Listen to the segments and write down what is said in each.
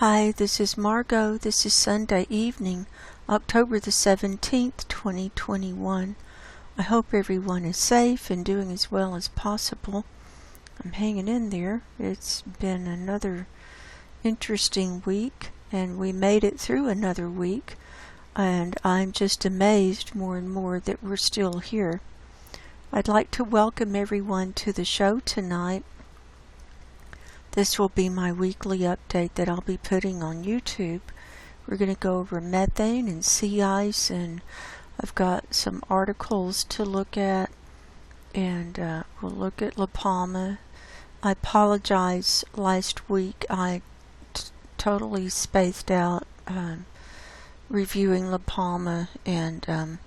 Hi, this is Margo. This is Sunday evening, October the 17th, 2021. I hope everyone is safe and doing as well as possible. I'm hanging in there. It's been another interesting week, and we made it through another week, and I'm just amazed more and more that we're still here. I'd like to welcome everyone to the show tonight. This will be my weekly update that I'll be putting on YouTube. We're going to go over methane and sea ice, and I've got some articles to look at, and we'll look at La Palma. I apologize, last week I totally spaced out reviewing La Palma, and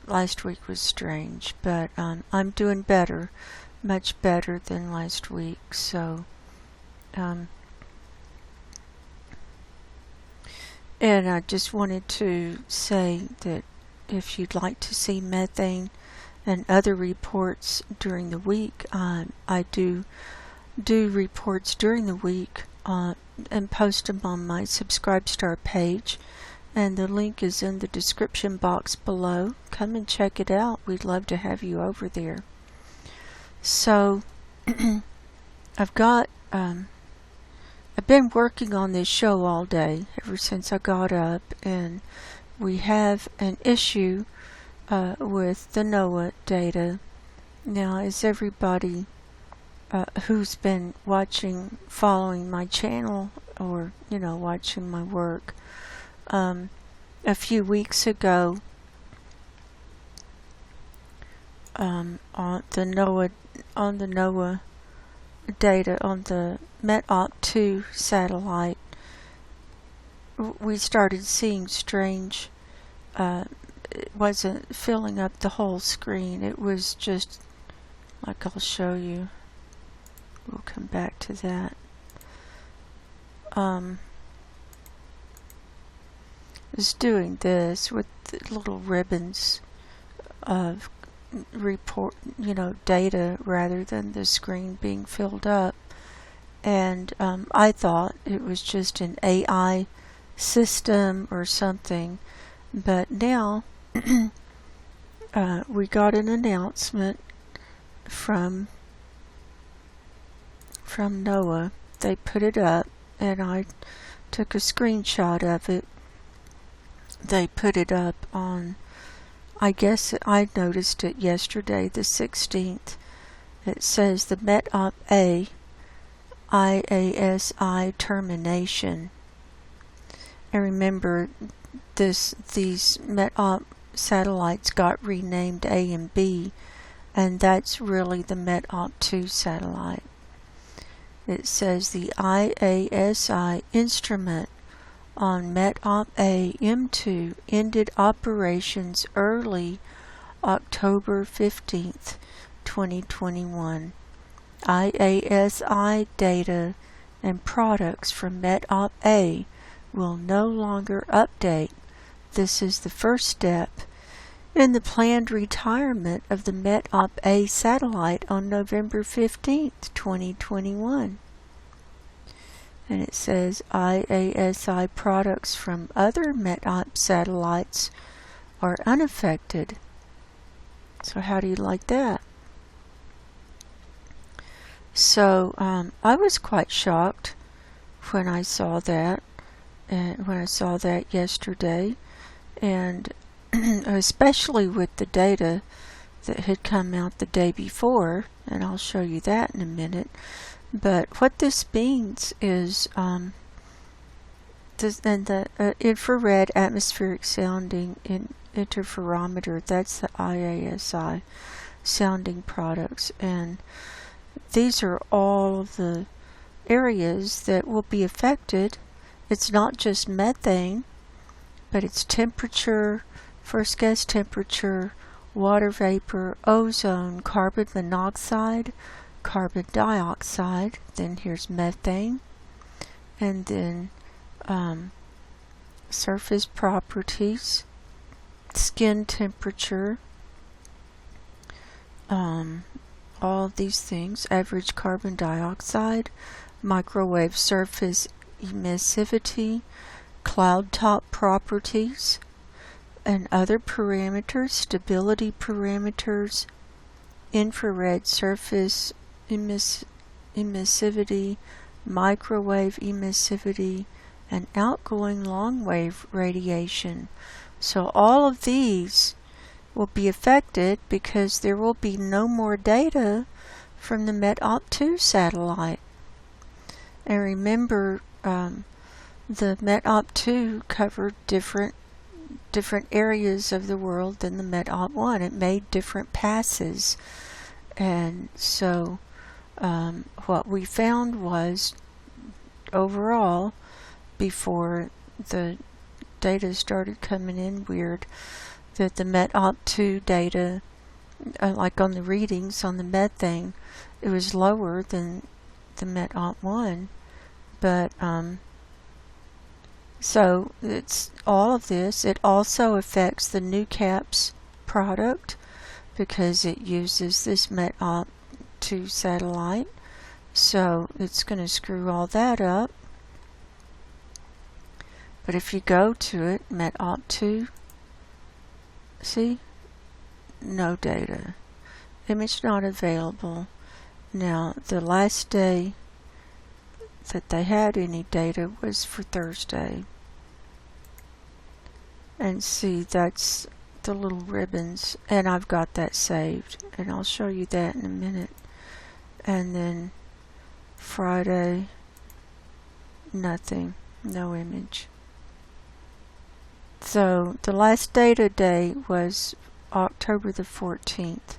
last week was strange, but I'm doing better. Much better than last week, so and I just wanted to say that if you'd like to see methane and other reports during the week, I do reports during the week and post them on my Subscribestar page, and the link is in the description box below. Come and check it out. We'd love to have you over there. So I've been working on this show all day ever since I got up, and we have an issue with the NOAA data. Now, as everybody who's been following my channel, or watching my work, a few weeks ago on the NOAA data on the METOP2 satellite, we started seeing strange, it wasn't filling up the whole screen. It was just, like I'll show you. We'll come back to that. I was doing this with the little ribbons of data rather than the screen being filled up, and I thought it was just an AI system or something, but now we got an announcement from NOAA. They put it up, and I took a screenshot of it. They put it up on, I guess I noticed it yesterday, the 16th. It says the METOP-A IASI termination. And remember, these METOP satellites got renamed A and B, and that's really the METOP-2 satellite. It says the IASI instrument on METOP-A M2 ended operations early October 15th, 2021. IASI data and products from METOP-A will no longer update. This is the first step in the planned retirement of the METOP-A satellite on November 15th, 2021. And it says IASI products from other METOP satellites are unaffected. So how do you like that? So I was quite shocked when I saw that, and when I saw that yesterday, and especially with the data that had come out the day before, and I'll show you that in a minute. But what this means is the infrared atmospheric sounding interferometer, that's the IASI sounding products, and these are all the areas that will be affected. It's not just methane, but it's temperature, first gas temperature, water vapor, ozone, carbon monoxide, carbon dioxide, then here's methane, and then surface properties, skin temperature, all of these things, average carbon dioxide, microwave surface emissivity, cloud top properties, and other parameters, stability parameters, infrared surface emissivity, microwave emissivity, and outgoing long-wave radiation. So all of these will be affected because there will be no more data from the METOP2 satellite. And remember, the METOP2 covered different areas of the world than the METOP1. It made different passes. And so what we found was, overall, before the data started coming in weird, that the METOP2 data, like on the readings on the methane, it was lower than the METOP1. But so it's all of this. It also affects the new CAPS product because it uses this METOP2 satellite. So it's going to screw all that up. But if you go to it, METOP2, see? No data. Image not available. Now, the last day that they had any data was for Thursday. And see, that's the little ribbons, and I've got that saved, and I'll show you that in a minute. And then Friday, nothing, no image. So the last data day was October the 14th,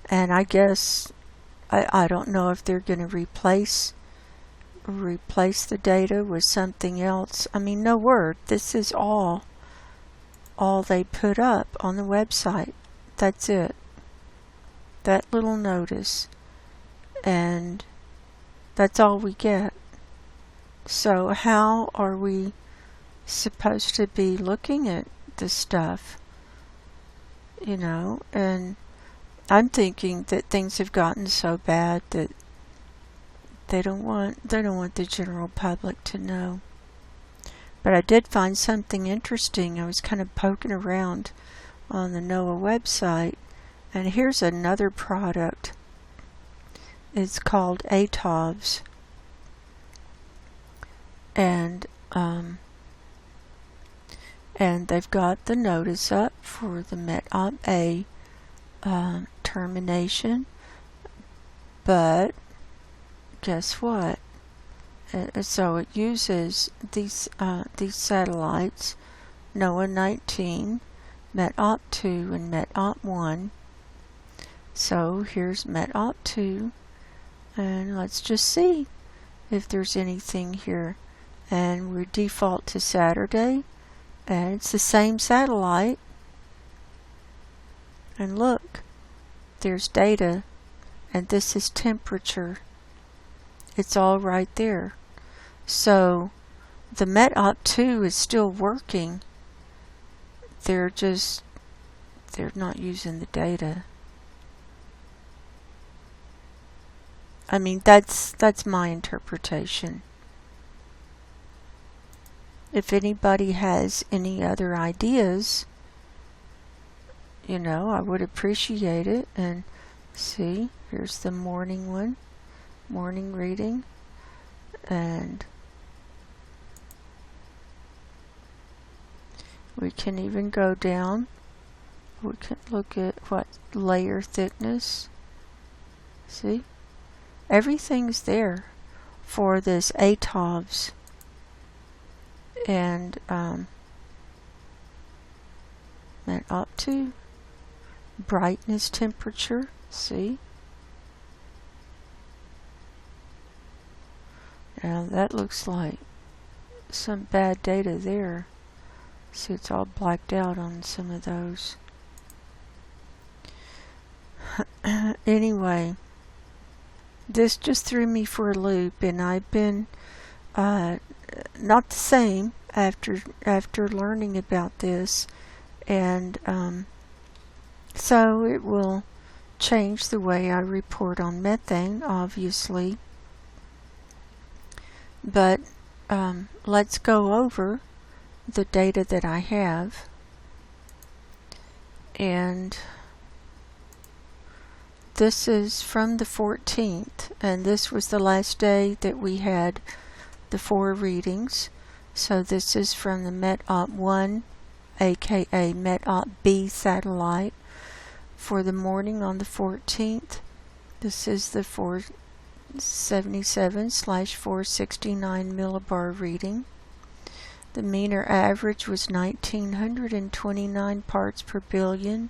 and I guess I don't know if they're going to replace the data with something else. I mean, no word. This is all they put up on the website. That's it. That little notice, and that's all we get. So how are we supposed to be looking at this stuff? You know, and I'm thinking that things have gotten so bad that they don't want the general public to know. But I did find something interesting. I was kind of poking around on the NOAA website, and here's another product. It's called ATOVs, and they've got the notice up for the METOP-A termination, but guess what? So it uses these satellites, NOAA 19, METOP2, and METOP1. So here's METOP2, and let's just see if there's anything here. And we default to Saturday, and it's the same satellite. And look, there's data, and this is temperature. It's all right there. So the METOP2 is still working. They're not using the data. I mean, that's my interpretation. If anybody has any other ideas, you know, I would appreciate it. And see, here's the morning one, morning reading, and we can even go down. We can look at what layer thickness. See, everything's there for this ATOVs. And METOP2, brightness, temperature, see? Now that looks like some bad data there. See, it's all blacked out on some of those. Anyway, this just threw me for a loop, and I've been not the same after learning about this, and so it will change the way I report on methane, obviously. But let's go over the data that I have. And this is from the 14th, and this was the last day that we had the 4 readings. So this is from the METOP-1, aka METOP-B satellite, for the morning on the 14th. This is the 477/469 millibar reading. The mean or average was 1929 parts per billion.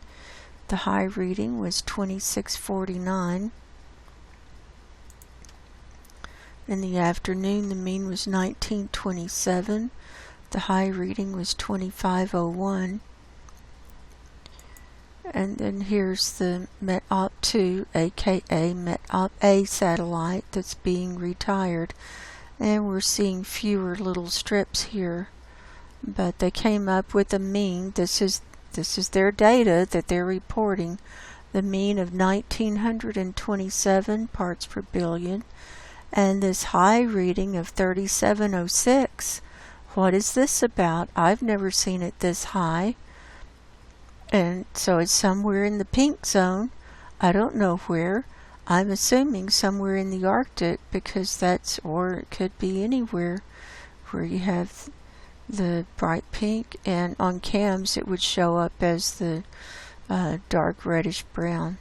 The high reading was 2649. In the afternoon, the mean was 1927. The high reading was 2501. And then here's the METOP-2, aka METOP-A satellite that's being retired. And we're seeing fewer little strips here. But they came up with a mean. This is their data that they're reporting. The mean of 1927 parts per billion. And this high reading of 3706. What is this about? I've never seen it this high. And so it's somewhere in the pink zone. I don't know where. I'm assuming somewhere in the Arctic, because that's, or it could be anywhere where you have the bright pink, and on CAMS it would show up as the dark reddish brown.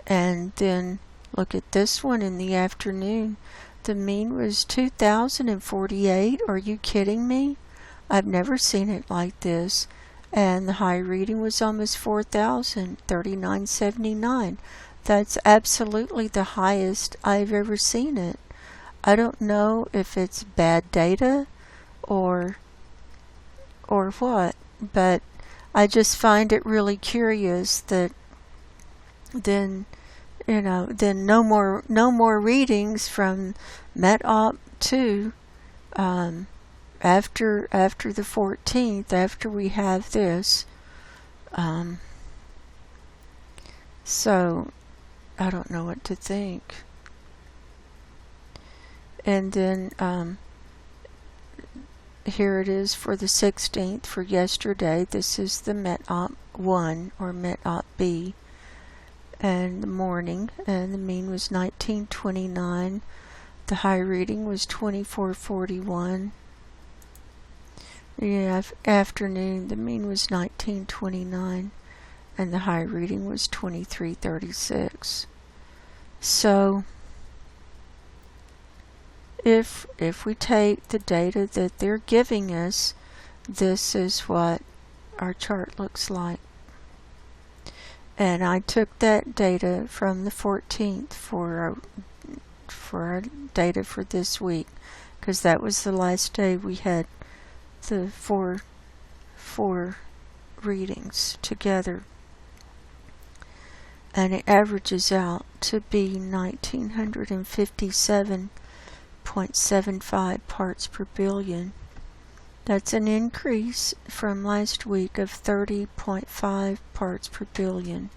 And then look at this one in the afternoon. The mean was 2048. Are you kidding me? I've never seen it like this. And the high reading was almost 4,000, 3979. That's absolutely the highest I've ever seen it. I don't know if it's bad data or what, but I just find it really curious that then no more readings from METOP-2 after the 14th, after we have this. So I don't know what to think. And then here it is for the 16th, for yesterday. This is the METOP-1 or METOP-B, and the morning, and the mean was 1929. The high reading was 2441. The afternoon, the mean was 1929, and the high reading was 2336. So if we take the data that they're giving us, this is what our chart looks like. And I took that data from the 14th for our data for this week, because that was the last day we had the four readings together. And it averages out to be 1957.75 parts per billion. That's an increase from last week of 30.5 parts per billion.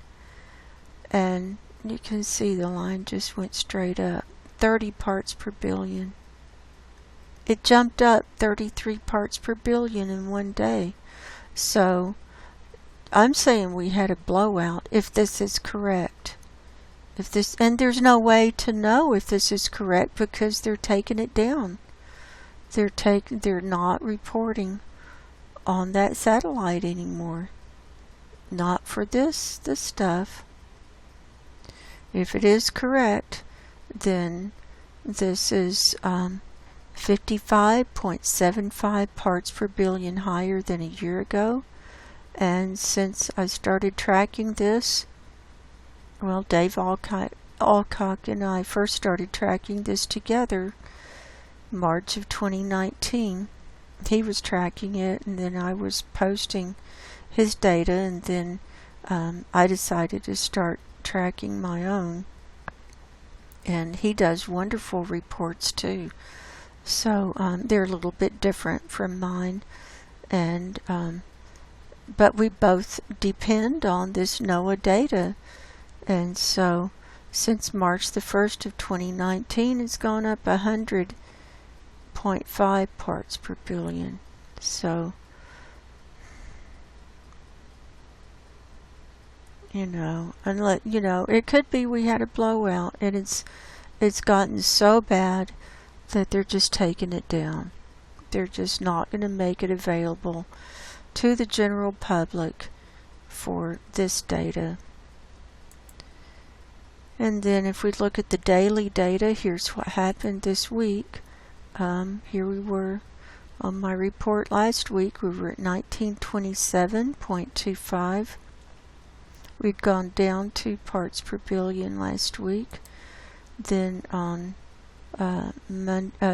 And you can see the line just went straight up. 30 parts per billion. It jumped up 33 parts per billion in one day. So I'm saying we had a blowout, if this is correct. And there's no way to know if this is correct, because they're taking it down. They're not reporting on that satellite anymore. Not for this stuff. If it is correct, then this is 55.75 parts per billion higher than a year ago. And since I started tracking this, well, Dave Alcock and I first started tracking this together March of 2019. He was tracking it, and then I was posting his data, and then I decided to start tracking my own. And he does wonderful reports too. So they're a little bit different from mine, and but we both depend on this NOAA data. And so since March the 1st of 2019, it's gone up 100.5 parts per billion. So, it could be we had a blowout, and it's gotten so bad that they're just taking it down. They're just not going to make it available to the general public for this data. And then if we look at the daily data, here's what happened this week. Here we were on my report last week. We were at 1927.25. We'd gone down 2 parts per billion last week. Then on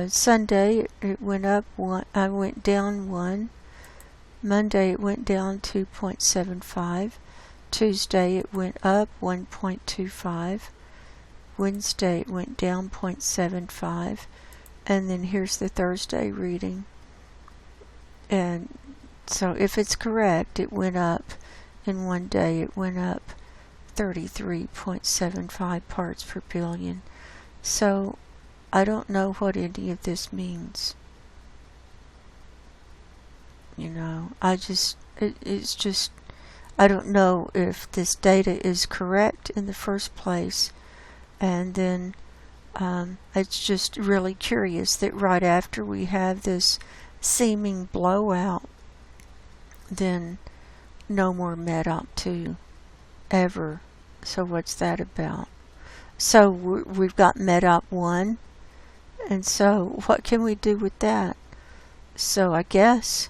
Sunday it went up 1. I went down 1. Monday it went down 2.75. Tuesday it went up 1.25. Wednesday it went down 0.75. And then here's the Thursday reading. And so if it's correct, it went up in one day. It went up 33.75 parts per billion. So I don't know what any of this means. It's just, I don't know if this data is correct in the first place. And then it's just really curious that right after we have this seeming blowout, then no more METOP2 ever. So what's that about? So we've got METOP1, and so what can we do with that? So I guess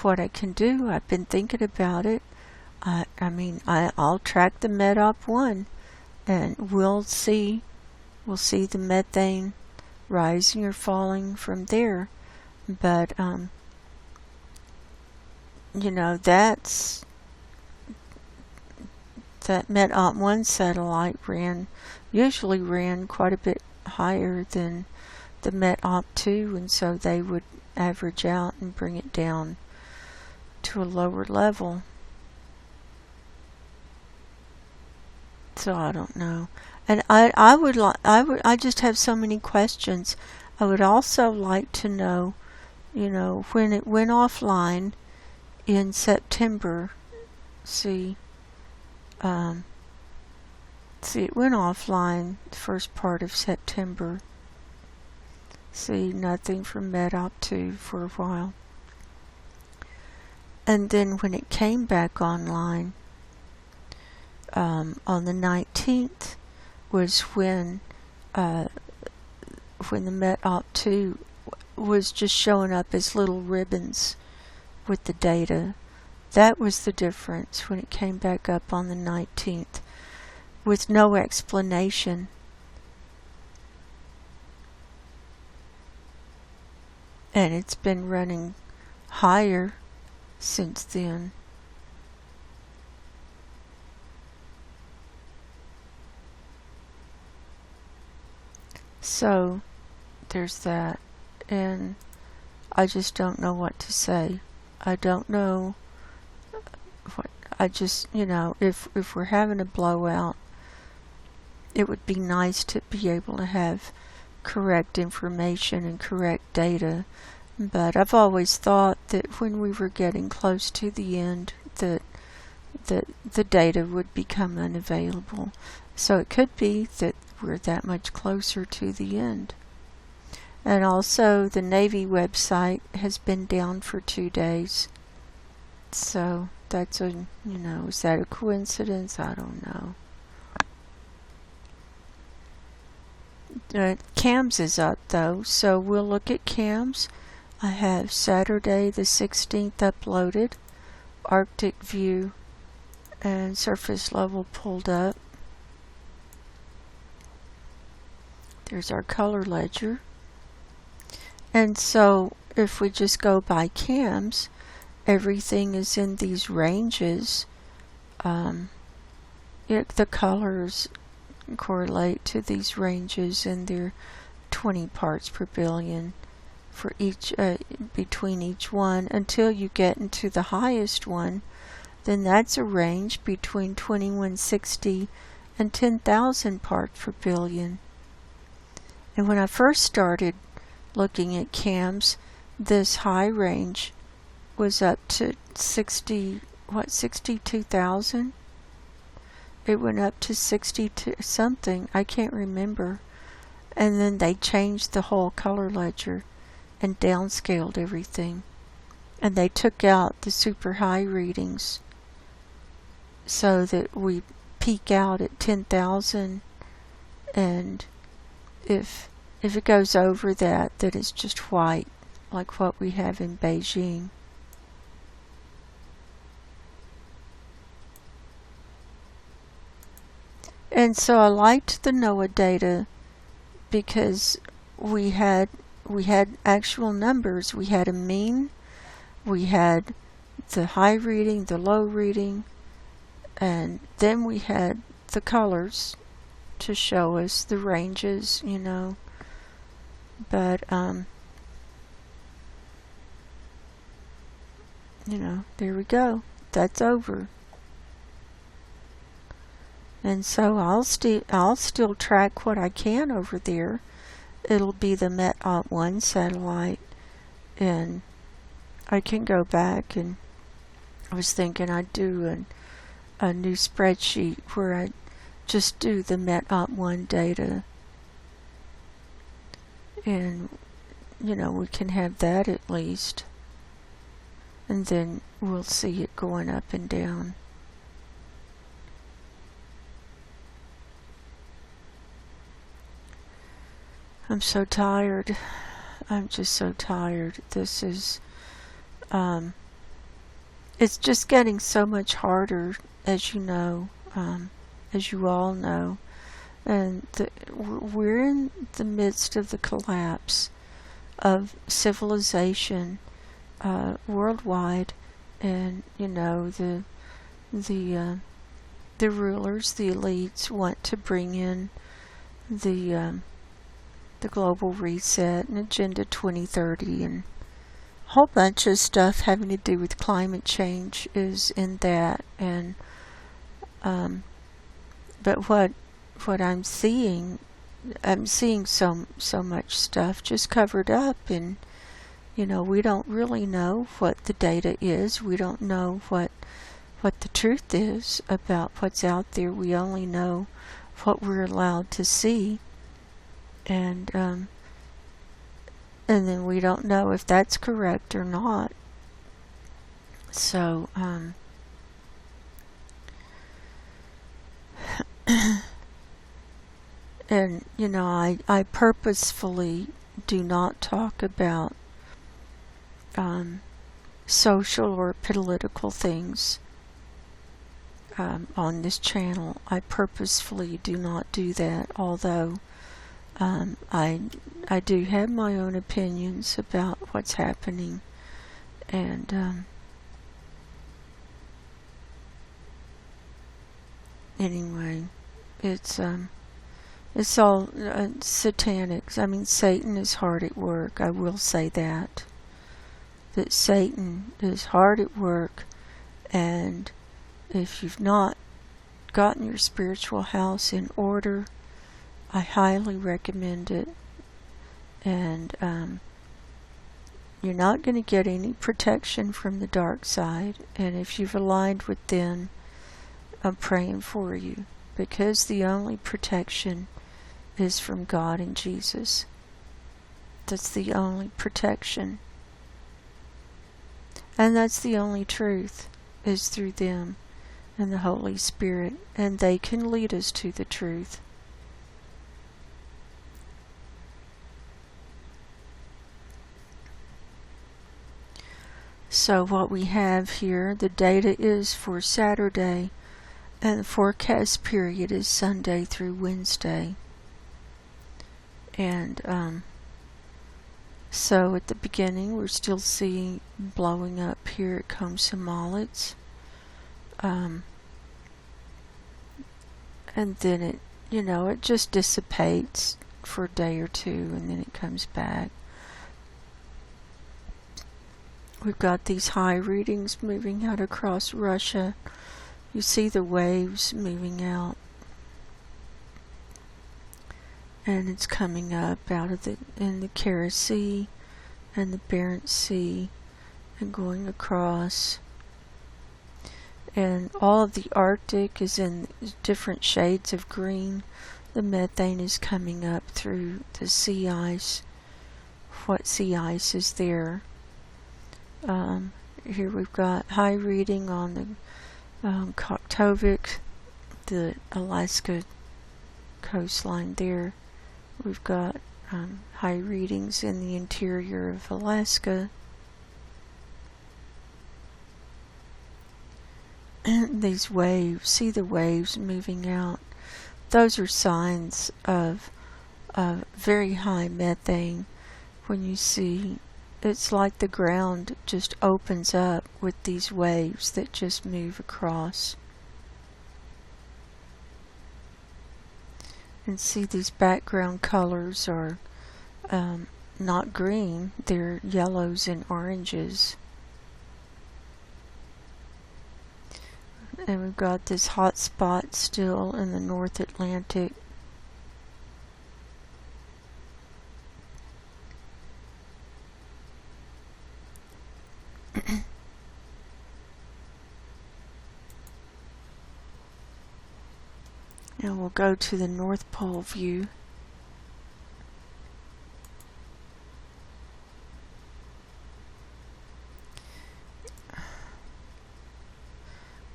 what I can do, I've been thinking about it. I'll track the METOP1, and we'll see the methane rising or falling from there. But that METOP1 satellite usually ran quite a bit higher than the METOP2, and so they would average out and bring it down to a lower level. So I don't know. And I just have so many questions. I would also like to know, when it went offline in September. It went offline the first part of September. Nothing from METOP2 for a while. And then when it came back online, on the 19th was when the METOP2 was just showing up as little ribbons with the data. That was the difference when it came back up on the 19th, with no explanation. And it's been running higher since then. So there's that, and I just don't know what to say. I don't know what, if we're having a blowout, it would be nice to be able to have correct information and correct data. But I've always thought that when we were getting close to the end, that the data would become unavailable. So it could be that we're that much closer to the end. And also the Navy website has been down for 2 days. So that's is that a coincidence? I don't know. CAMS is up though, so we'll look at CAMS. I have Saturday the 16th uploaded, Arctic view and surface level pulled up. There's our color ledger. And so if we just go by CAMS, everything is in these ranges. The colors correlate to these ranges, and they're 20 parts per billion for each between each one, until you get into the highest one. Then that's a range between 2160 and 10,000 parts per billion. And when I first started looking at CAMS, this high range was up to 62,000? It went up to 62 something, I can't remember. And then they changed the whole color ledger and downscaled everything. And they took out the super high readings so that we peak out at 10,000, and if it goes over that it's just white, like what we have in Beijing. And so I liked the NOAA data because we had actual numbers. We had a mean, we had the high reading, the low reading, and then we had the colors to show us the ranges, you know. But you know, there we go. That's over. And so I'll still track what I can over there. It'll be the Met-1 satellite, and I can go back, and I was thinking I'd do a new spreadsheet where I just do the Met-1 data, and you know, we can have that at least, and then we'll see it going up and down. I'm so tired. I'm just so tired. This is it's just getting so much harder, as you know, as you all know, and we're in the midst of the collapse of civilization worldwide, and you know, the rulers, the elites, want to bring in the global reset and Agenda 2030, and a whole bunch of stuff having to do with climate change is in that. And but what I'm seeing so much stuff just covered up, and you know, we don't really know what the data is. We don't know what the truth is about what's out there. We only know what we're allowed to see. And then we don't know if that's correct or not. So and you know, I purposefully do not talk about social or political things on this channel. I purposefully do not do that, although I do have my own opinions about what's happening, and anyway, it's all satanic. I mean, Satan is hard at work. I will say that Satan is hard at work, and if you've not gotten your spiritual house in order, I highly recommend it. And you're not going to get any protection from the dark side, and if you've aligned with them, I'm praying for you, because the only protection is from God and Jesus. That's the only protection, and that's the only truth, is through them and the Holy Spirit, and they can lead us to the truth. So what we have here, the data is for Saturday, and the forecast period is Sunday through Wednesday. And so at the beginning, we're still seeing blowing up here at Komsomolets. And then it, you know, it just dissipates for a day or two, and then it comes back. We've got these high readings moving out across Russia. You see the waves moving out. and it's coming up out of in the Kara Sea and the Barents Sea and going across. And all of the Arctic is in different shades of green. The methane is coming up through the sea ice. What sea ice is there? Here we've got high reading on the Koktovik, the Alaska coastline there. We've got high readings in the interior of Alaska. And these waves, see the waves moving out. Those are signs of very high methane. When you see, it's like the ground just opens up with these waves that just move across. And see, these background colors are not green, they're yellows and oranges. And we've got this hot spot still in the North Atlantic. And we'll go to the North Pole view.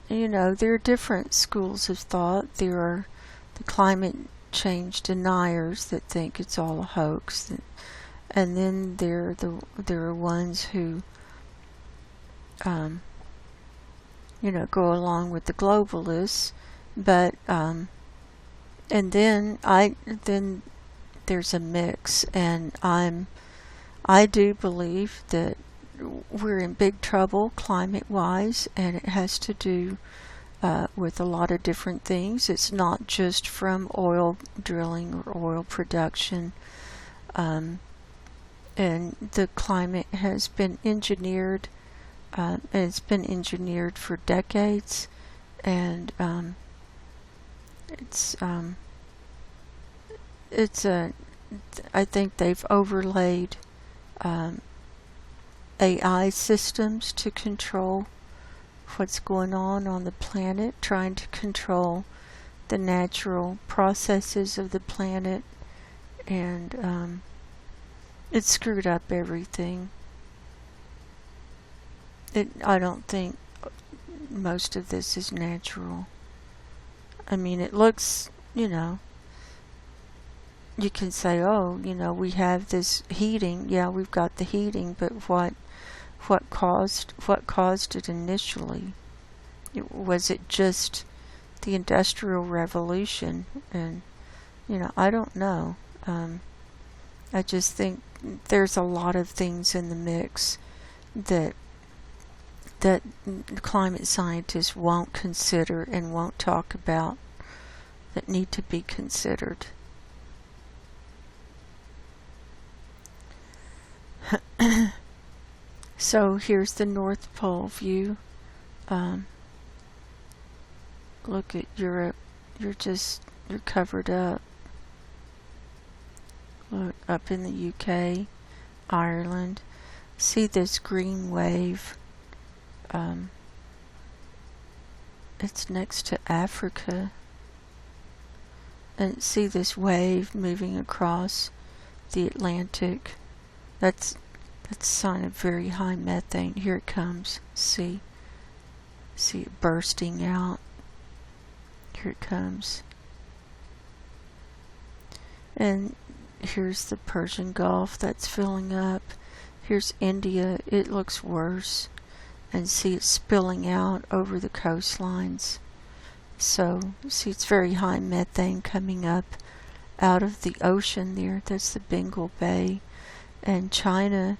You know, there are different schools of thought. There are the climate change deniers that think it's all a hoax, and then there are ones who, you know, go along with the globalists. But and then there's a mix, and I do believe that we're in big trouble climate-wise, and it has to do with a lot of different things. It's not just from oil drilling or oil production, and the climate has been engineered, and it's been engineered for decades, and I think they've overlaid AI systems to control what's going on the planet, trying to control the natural processes of the planet, and it screwed up everything. I don't think most of this is natural. I mean, it looks, you know, you can say, oh, you know, we have this heating. Yeah, we've got the heating, but what caused it initially? Was it just the Industrial Revolution? And, you know, I don't know. I just think there's a lot of things in the mix that climate scientists won't consider and won't talk about, that need to be considered. So here's the North Pole view. Look at Europe. You're covered up. Look up in the UK, Ireland. See this green wave. It's next to Africa. And see this wave moving across the Atlantic. That's a sign of very high methane. Here it comes. See it bursting out. Here it comes. And here's the Persian Gulf that's filling up. Here's India. It looks worse. And see it spilling out over the coastlines. So, see, it's very high methane coming up out of the ocean there. That's the Bengal Bay. And China,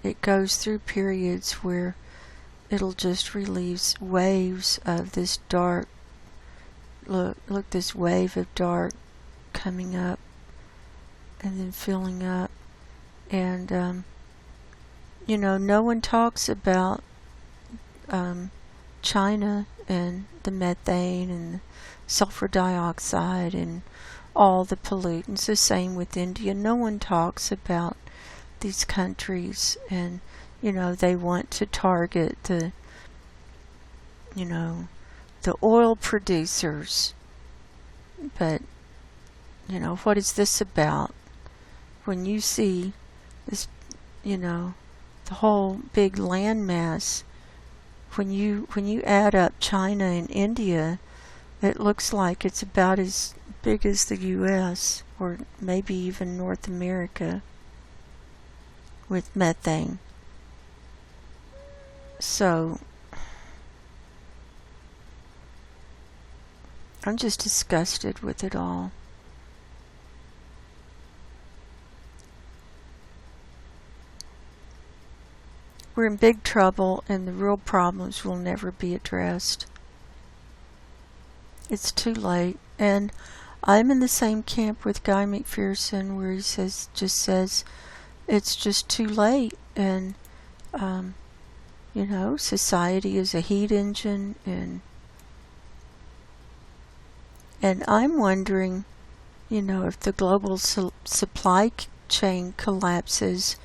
it goes through periods where it'll just release waves of this dark, look, this wave of dark coming up and then filling up. And, you know, no one talks about China and the methane and sulfur dioxide and all the pollutants. The same with India. No one talks about these countries, and they want to target the oil producers. But what is this about? When you see this, the whole big landmass, when you add up China and India, it looks like it's about as big as the US, or maybe even North America, with methane. So I'm just disgusted with it all. We're in big trouble, and the real problems will never be addressed. It's too late, and I'm in the same camp with Guy McPherson, where he says it's just too late, and society is a heat engine, and I'm wondering, if the global supply chain collapses,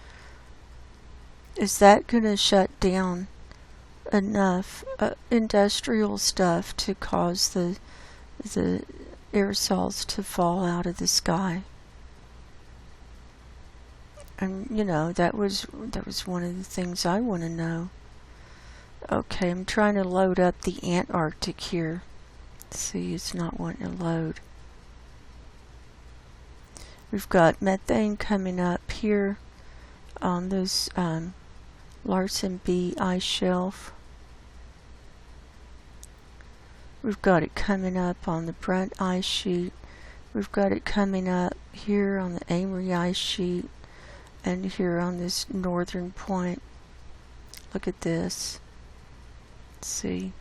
is that going to shut down enough industrial stuff to cause the aerosols to fall out of the sky? And that was one of the things I want to know. Okay, I'm trying to load up the Antarctic here. See, it's not wanting to load. We've got methane coming up here on this Larsen B ice shelf. We've got it coming up on the Brunt ice sheet. We've got it coming up here on the Amory ice sheet, and here on this northern point. Look at this. Let's see.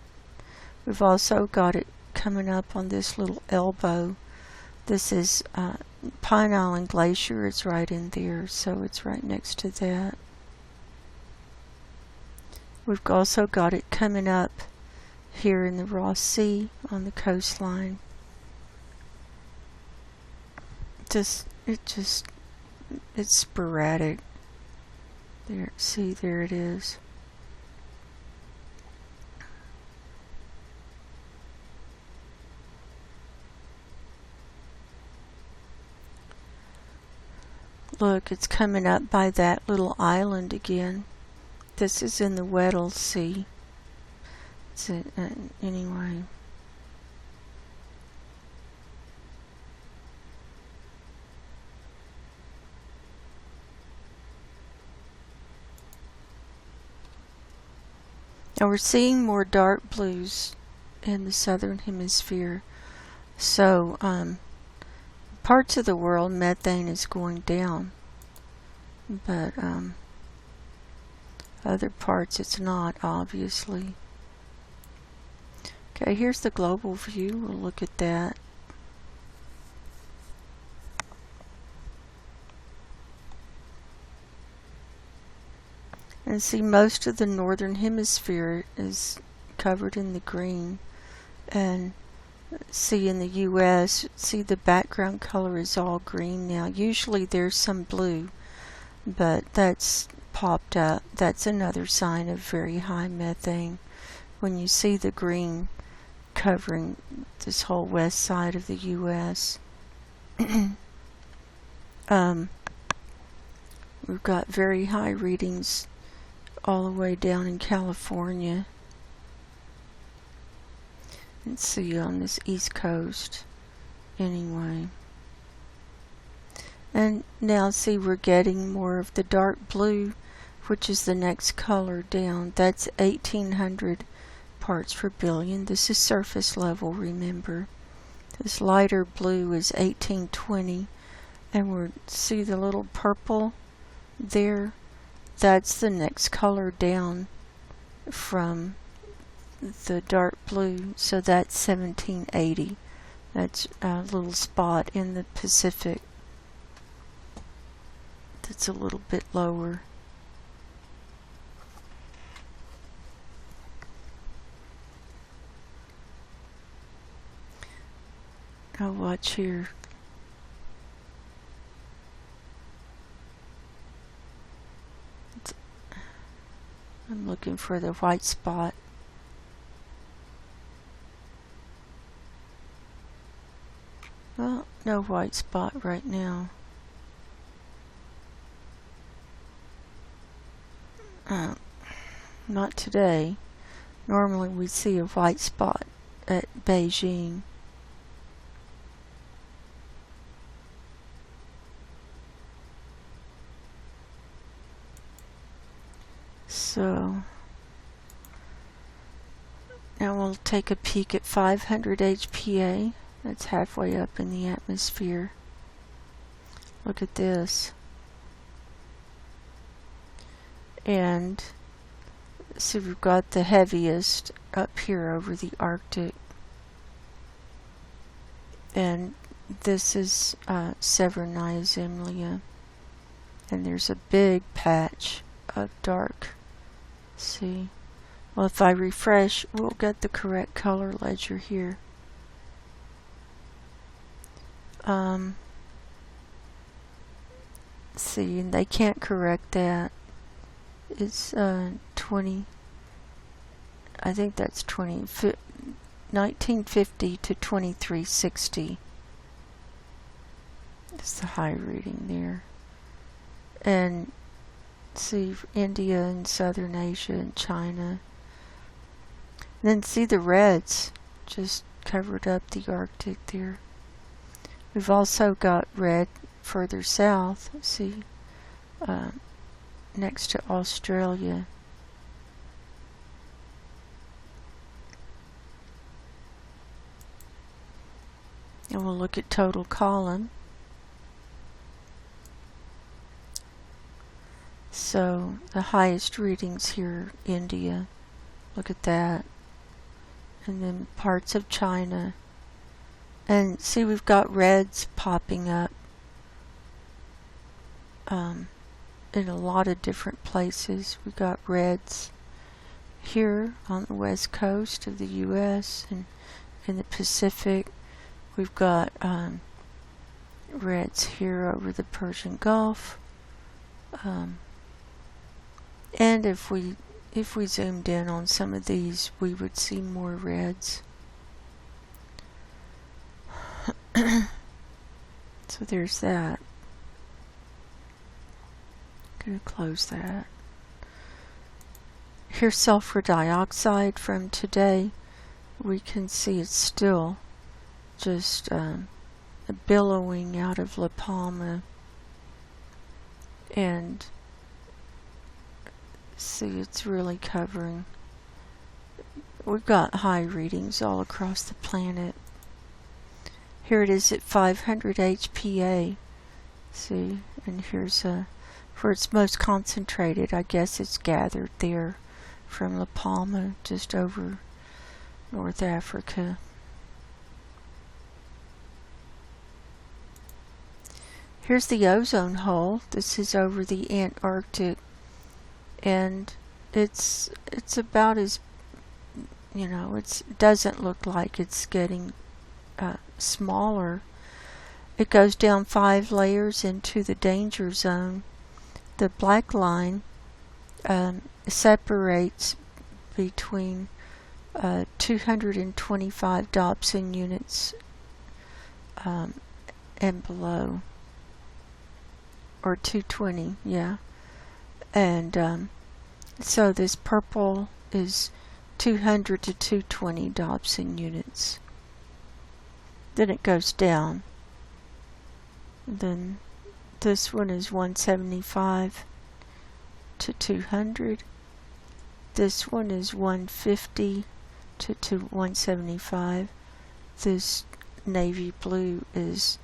We've also got it coming up on this little elbow. This is Pine Island Glacier. It's right in there, so it's right next to that. We've also got it coming up here in the Ross Sea on the coastline. It's sporadic. There, see, there it is. Look, it's coming up by that little island again. This is in the Weddell Sea. Anyway. Now we're seeing more dark blues in the southern hemisphere. So, parts of the world, methane is going down. But, other parts it's not, obviously. Okay, here's the global view. We'll look at that. And see, most of the northern hemisphere is covered in the green. And see, in the US, see, the background color is all green now. Usually there's some blue, but that's popped up. That's another sign of very high methane. When you see the green covering this whole west side of the US. We've got very high readings all the way down in California. Let's see, on this east coast. Anyway. And now see, we're getting more of the dark blue, which is the next color down. That's 1800 parts per billion. This is surface level, remember. This lighter blue is 1820. And we see the little purple there. That's the next color down from the dark blue. So that's 1780. That's a little spot in the Pacific that's a little bit lower. Now watch here. I'm looking for the white spot. Well, no white spot right now. Not today. Normally we see a white spot at Beijing. So now we'll take a peek at 500 HPA. That's halfway up in the atmosphere. Look at this. And so we've got the heaviest up here over the Arctic. And this is Severnaya Zemlya. And there's a big patch of dark. See? Well, if I refresh, we'll get the correct color ledger here. See, and they can't correct that. It's 20, I think that's 1950 to 2360. It's the high reading there. And see India and Southern Asia and China. And then see the reds just covered up the Arctic there. We've also got red further south, see, next to Australia. And we'll look at total column. So the highest readings here, India. Look at that. And then parts of China. And see, we've got reds popping up in a lot of different places. We got reds here on the west coast of the U.S. and in the Pacific. We've got reds here over the Persian Gulf. And if we zoomed in on some of these, we would see more reds. So there's that. Gonna close that. Here's sulfur dioxide from today. We can see it's still just billowing out of La Palma. And see, it's really covering. We've got high readings all across the planet. Here it is at 500 HPA. See, and here's where it's most concentrated. I guess it's gathered there from La Palma, just over North Africa. Here's the ozone hole. This is over the Antarctic, and it's about as, you know, it doesn't look like it's getting smaller. It goes down 5 layers into the danger zone. The black line separates between 225 Dobson units and below, or 220, yeah. And so this purple is 200 to 220 Dobson units. Then it goes down. Then this one is 175 to 200. This one is 150 to 175. This navy blue is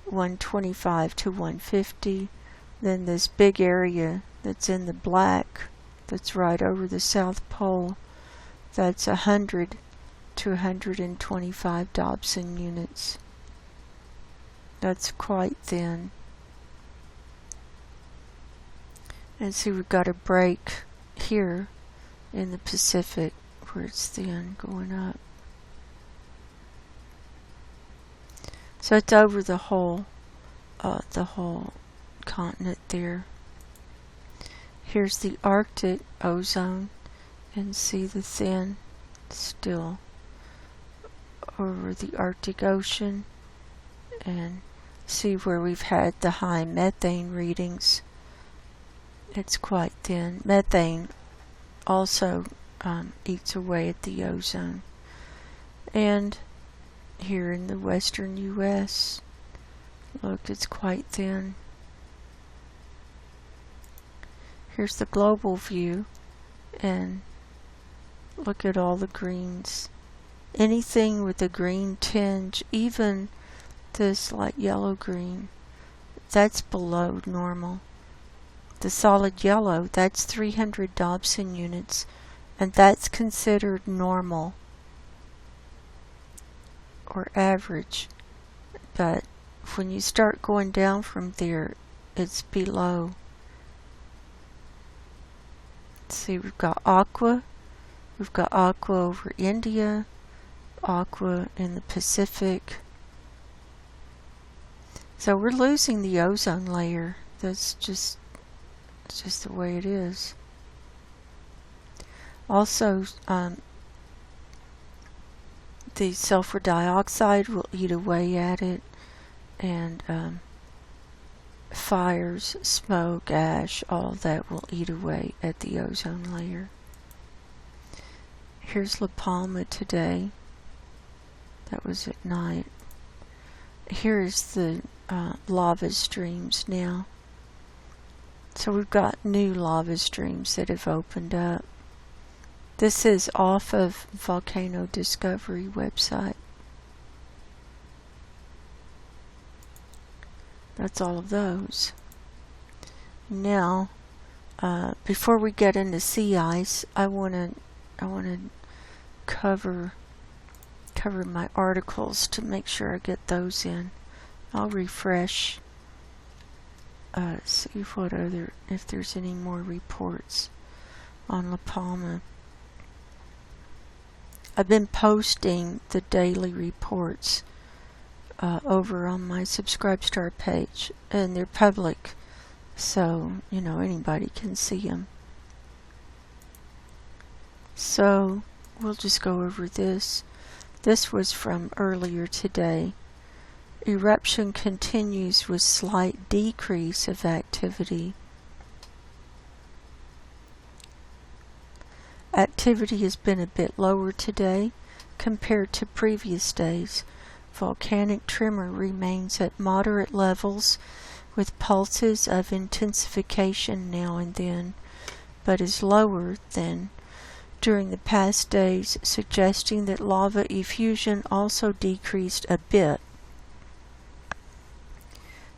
125 to 150. Then this big area that's in the black, that's right over the South Pole, that's 100 to 125 Dobson units. That's quite thin. And see, we've got a break here in the Pacific where it's thin going up. So it's over the whole continent there. Here's the Arctic ozone, and see the thin still over the Arctic Ocean, and see where we've had the high methane readings. It's quite thin. Methane also eats away at the ozone. And here in the western US, look, it's quite thin. Here's the global view, and look at all the greens. Anything with a green tinge, even this like yellow-green, that's below normal. The solid yellow, that's 300 Dobson units, and that's considered normal or average. But when you start going down from there, it's below. See, we've got aqua over India, aqua in the Pacific. So we're losing the ozone layer. That's just the way it is. Also, the sulfur dioxide will eat away at it, and fires, smoke, ash, all that will eat away at the ozone layer. Here's La Palma today. That was at night. Here's the lava streams now. So we've got new lava streams that have opened up. This is off of Volcano Discovery website. That's all of those. Now, before we get into sea ice, I want to cover my articles to make sure I get those in. I'll refresh, see if there's any more reports on La Palma. I've been posting the daily reports over on my Subscribestar page, and they're public, so anybody can see them. So we'll just go over this. This was from earlier today. Eruption continues with slight decrease of activity. Activity has been a bit lower today compared to previous days. Volcanic tremor remains at moderate levels with pulses of intensification now and then, but is lower than during the past days, suggesting that lava effusion also decreased a bit.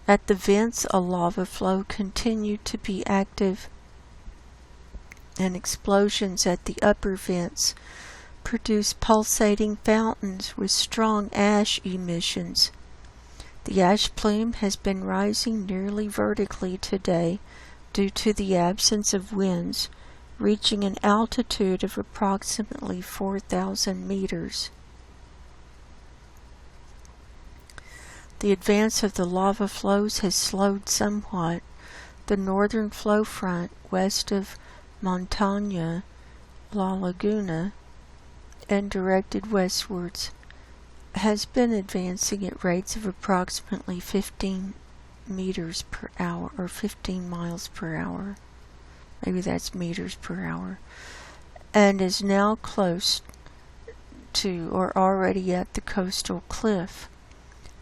At the vents, a lava flow continued to be active, and explosions at the upper vents produce pulsating fountains with strong ash emissions. The ash plume has been rising nearly vertically today due to the absence of winds, reaching an altitude of approximately 4,000 meters. The advance of the lava flows has slowed somewhat. The northern flow front west of Montaña La Laguna and directed westwards has been advancing at rates of approximately 15 meters per hour or 15 miles per hour. Maybe that's meters per hour, and is now close to or already at the coastal cliff.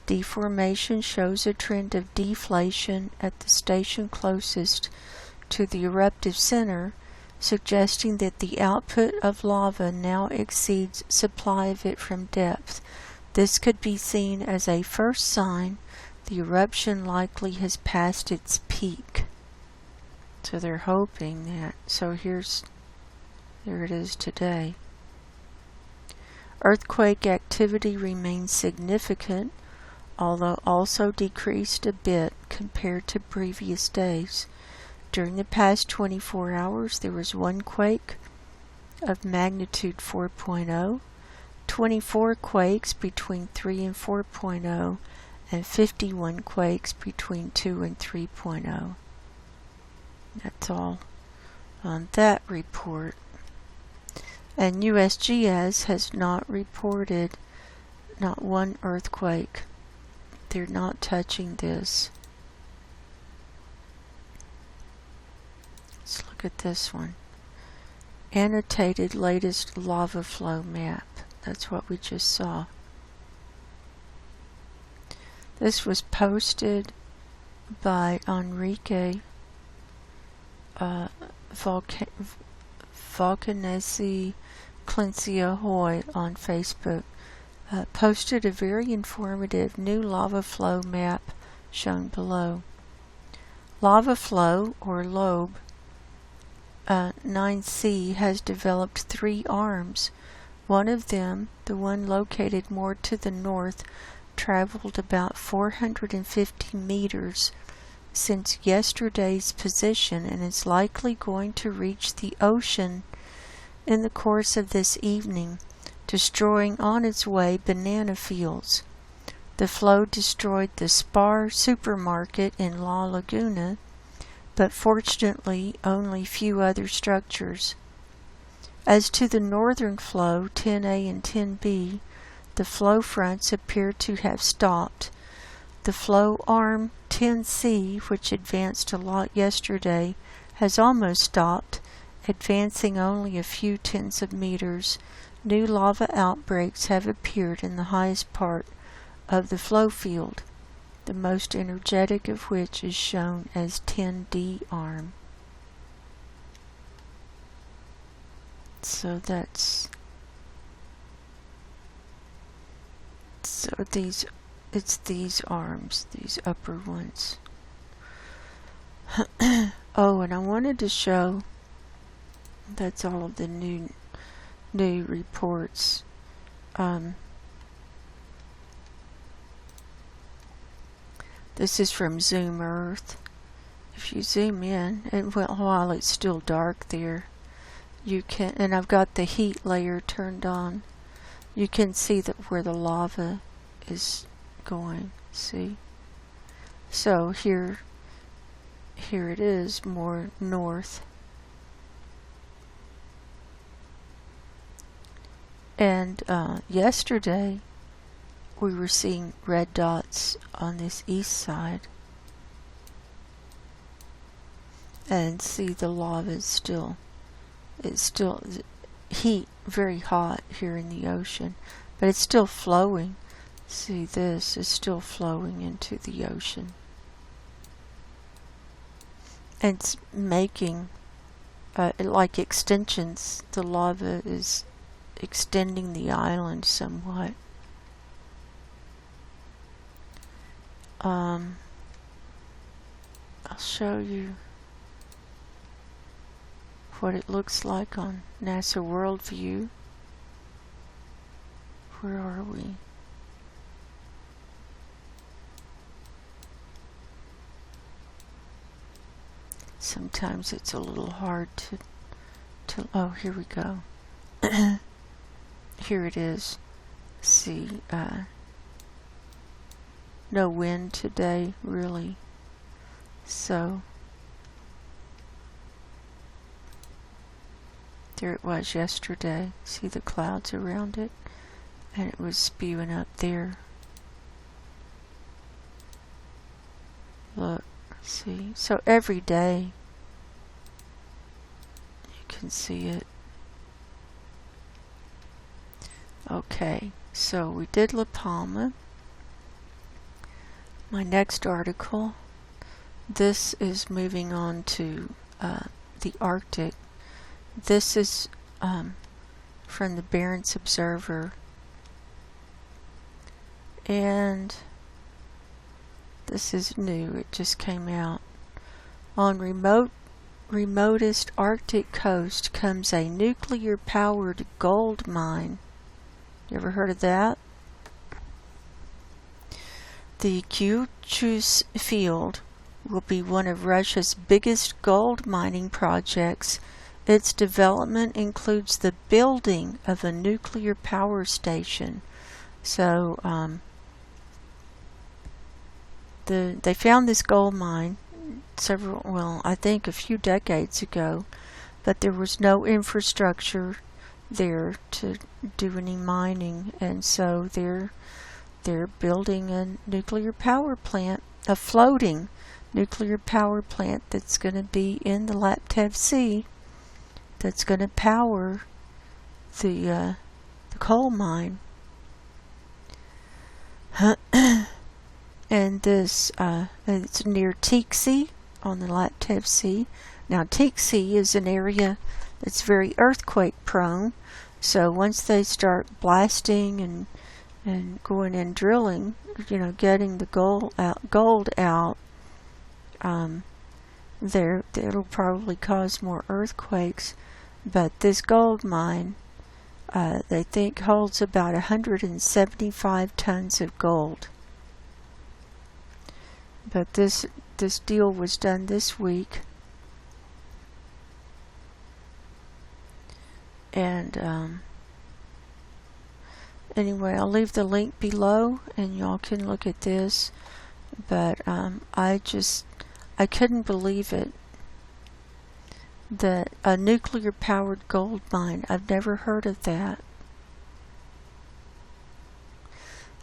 Deformation shows a trend of deflation at the station closest to the eruptive center, suggesting that the output of lava now exceeds supply of it from depth. This could be seen as a first sign the eruption likely has passed its peak. So they're hoping that. So there it is today. Earthquake activity remains significant, although also decreased a bit compared to previous days. During the past 24 hours, there was one quake of magnitude 4.0, 24 quakes between 3 and 4.0, and 51 quakes between 2 and 3.0. That's all on that report. And USGS has not reported not one earthquake. They're not touching this. Let's look at this one. Annotated latest lava flow map. That's what we just saw. This was posted by Enrique Volcanesi Clincia Hoy on Facebook. Posted a very informative new lava flow map shown below. Lava flow, or lobe, 9C has developed 3 arms. One of them, the one located more to the north, traveled about 450 meters since yesterday's position and is likely going to reach the ocean in the course of this evening, destroying on its way banana fields. The flow destroyed the Spar supermarket in La Laguna, but fortunately only few other structures. As to the northern flow, 10A and 10B, the flow fronts appear to have stopped. The flow arm 10C, which advanced a lot yesterday, has almost stopped, advancing only a few tens of meters. New lava outbreaks have appeared in the highest part of the flow field, the most energetic of which is shown as 10D arm. So it's these arms, these upper ones. Oh, and I wanted to show, that's all of the new reports. This is from Zoom Earth. If you zoom in, and while it's still dark there, you can, and I've got the heat layer turned on, you can see that where the lava is going. See? So here it is, more north. And yesterday we were seeing red dots on this east side. And see, the lava is still, it's still heat, very hot here in the ocean, but it's still flowing. See, this is still flowing into the ocean. And it's making like extensions. The lava is extending the island somewhat. I'll show you what it looks like on NASA Worldview. Where are we? Sometimes it's a little hard to oh, here we go. Here it is. See, no wind today, really. So there it was yesterday. See the clouds around it? And it was spewing up there. Look, see? So every day you can see it. Okay, so we did La Palma. My next article, this is moving on to the Arctic. This is from the Barents Observer, and this is new, it just came out. On remotest Arctic coast comes a nuclear-powered gold mine. You ever heard of that? The Kyuchus field will be one of Russia's biggest gold mining projects. Its development includes the building of a nuclear power station. So they found this gold mine I think a few decades ago. but there was no infrastructure there to do any mining, and so they're building a nuclear power plant, a floating nuclear power plant that's going to be in the Laptev Sea, that's going to power the coal mine. And this it's near Tiksi on the Laptev Sea. Now Tiksi is an area that's very earthquake prone, so once they start blasting and going and drilling, getting the gold out, it'll probably cause more earthquakes. But this gold mine, they think, holds about 175 tons of gold. But this deal was done this week, and anyway, I'll leave the link below and y'all can look at this. But I couldn't believe it, that a nuclear powered gold mine, I've never heard of that.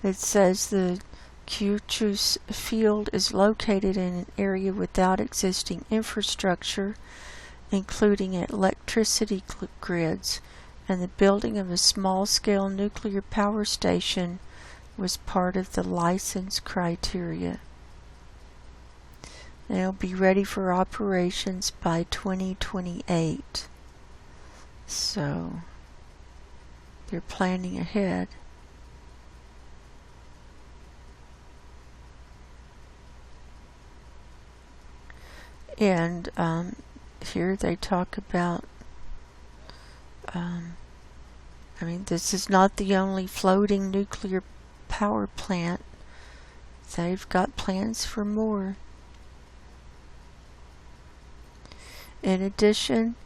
It says the Kuchus field is located in an area without existing infrastructure, including electricity grids, and the building of a small-scale nuclear power station was part of the license criteria. They'll be ready for operations by 2028. So they're planning ahead. And here they talk about, this is not the only floating nuclear power plant. They've got plans for more. In addition,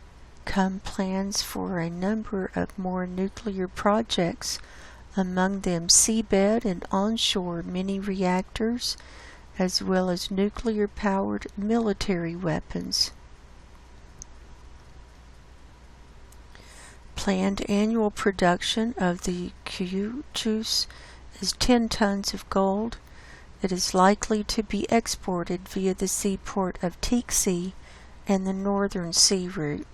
come plans for a number of more nuclear projects, among them seabed and onshore mini reactors, as well as nuclear-powered military weapons. Planned annual production of the Kuchus is 10 tons of gold. It is likely to be exported via the seaport of Tiksi and the Northern Sea route.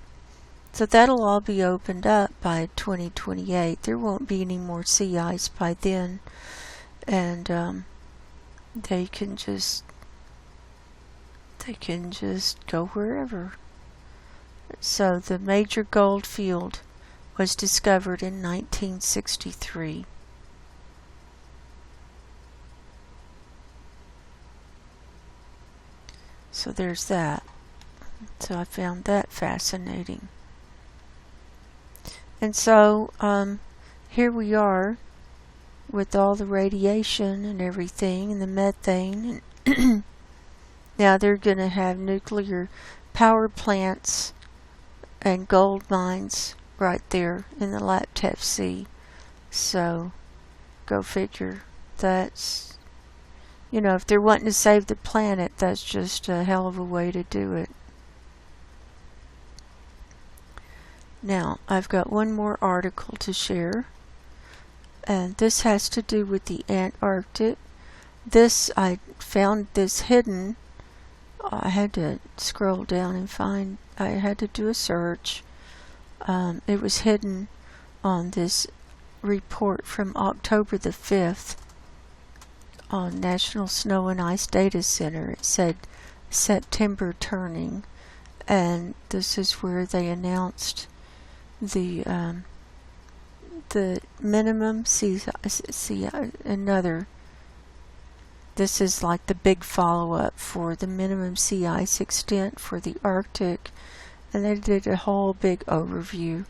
So that'll all be opened up by 2028. There won't be any more sea ice by then. And they can just go wherever. So the major gold field was discovered in 1963. So there's that. So I found that fascinating. And so here we are with all the radiation and everything, and the methane. And now they're going to have nuclear power plants and gold mines right there in the Laptev Sea. So go figure. That's, if they're wanting to save the planet, that's just a hell of a way to do it. Now, I've got one more article to share, and this has to do with the Antarctic. I found this hidden. I had to scroll down and find, I had to do a search. It was hidden on this report from October the 5th on National Snow and Ice Data Center. It said September turning, and this is where they announced the minimum this is like the big follow-up for the minimum sea ice extent for the Arctic, and they did a whole big overview,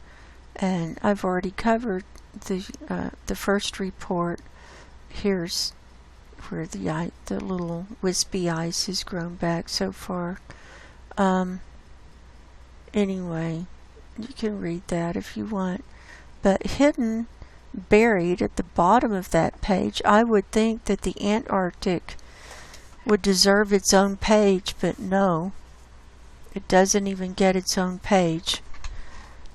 and I've already covered the first report. Here's where the little wispy ice has grown back so far. Anyway, you can read that if you want. But hidden, buried at the bottom of that page, I would think that the Antarctic would deserve its own page, but no, it doesn't even get its own page.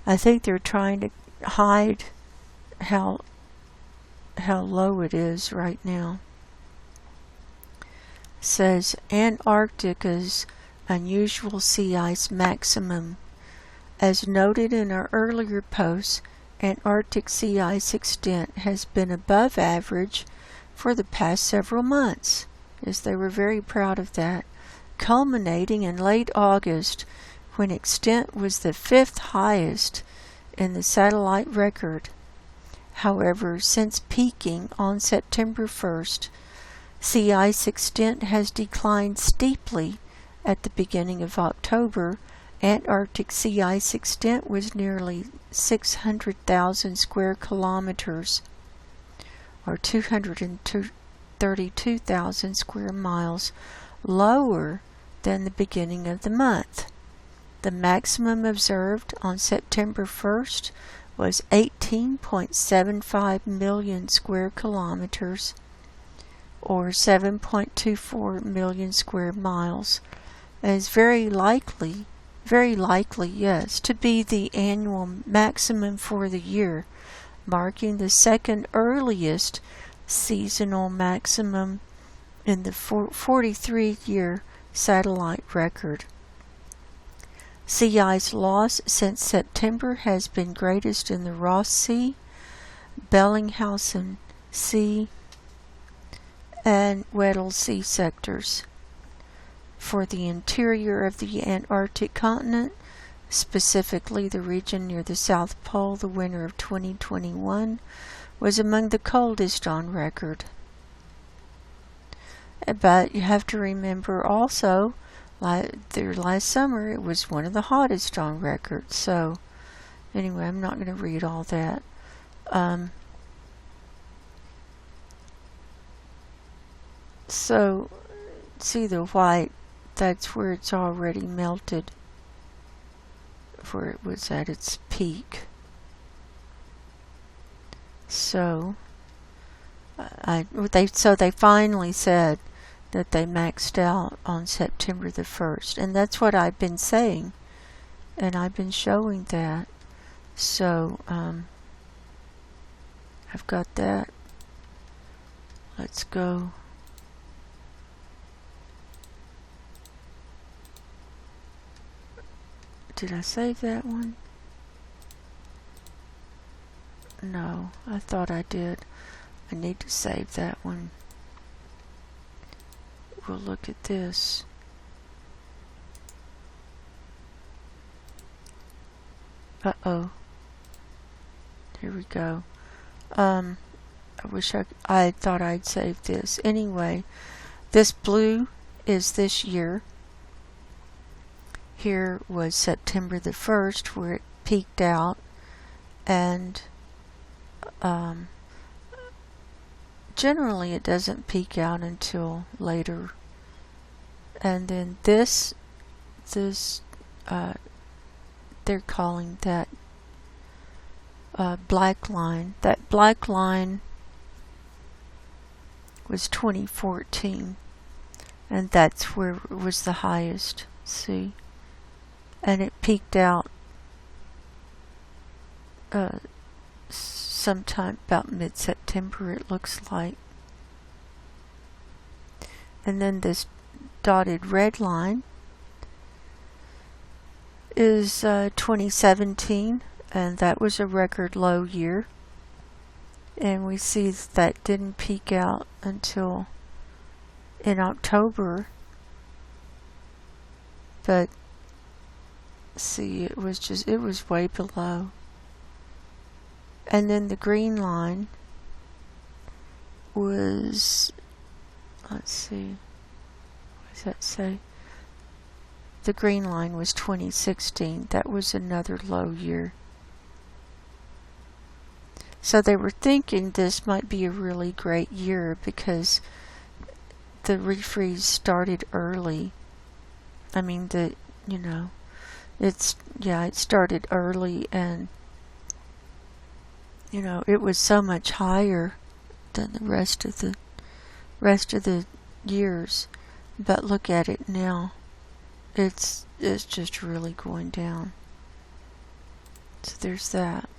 I think they're trying to hide how low it is right now. It says Antarctica's unusual sea ice maximum. As noted in our earlier posts, Antarctic sea ice extent has been above average for the past several months. Yes, they were very proud of that, culminating in late August when extent was the 5th highest in the satellite record. However, since peaking on September 1st, sea ice extent has declined steeply. At the beginning of October, Antarctic sea ice extent was nearly 600,000 square kilometers, or 232,000 square miles, lower than the beginning of the month. The maximum observed on September 1st was 18.75 million square kilometers, or 7.24 million square miles, and is very likely, yes, to be the annual maximum for the year, marking the second earliest seasonal maximum in the 43-year satellite record. Sea ice loss since September has been greatest in the Ross Sea, Bellingshausen Sea, and Weddell Sea sectors. For the interior of the Antarctic continent, specifically the region near the South Pole, the winter of 2021 was among the coldest on record. But you have to remember also, last summer it was one of the hottest on record. So anyway, I'm not going to read all that. So see the white, that's where it's already melted, where it was at its peak. So they finally said that they maxed out on September the 1st, and that's what I've been saying, and I've been showing that. So I've got that. Let's go. Did I save that one? No, I thought I did. I need to save that one. We'll look at this. Uh-oh. Here we go. I wish I thought I'd saved this. Anyway, this blue is this year. Here was September the 1st where it peaked out, and generally it doesn't peak out until later. And then this they're calling that black line. That black line was 2014, and that's where it was the highest. See? And it peaked out sometime about mid-September, it looks like. And then this dotted red line is 2017, and that was a record low year. And we see that didn't peak out until in October, but see, it was way below. And then the green line was, let's see, what does that say? The green line was 2016. That was another low year. So they were thinking this might be a really great year because the refreeze started early. I mean, it started early, and it was so much higher than the rest of the years. But look at it now. It's just really going down. So there's that.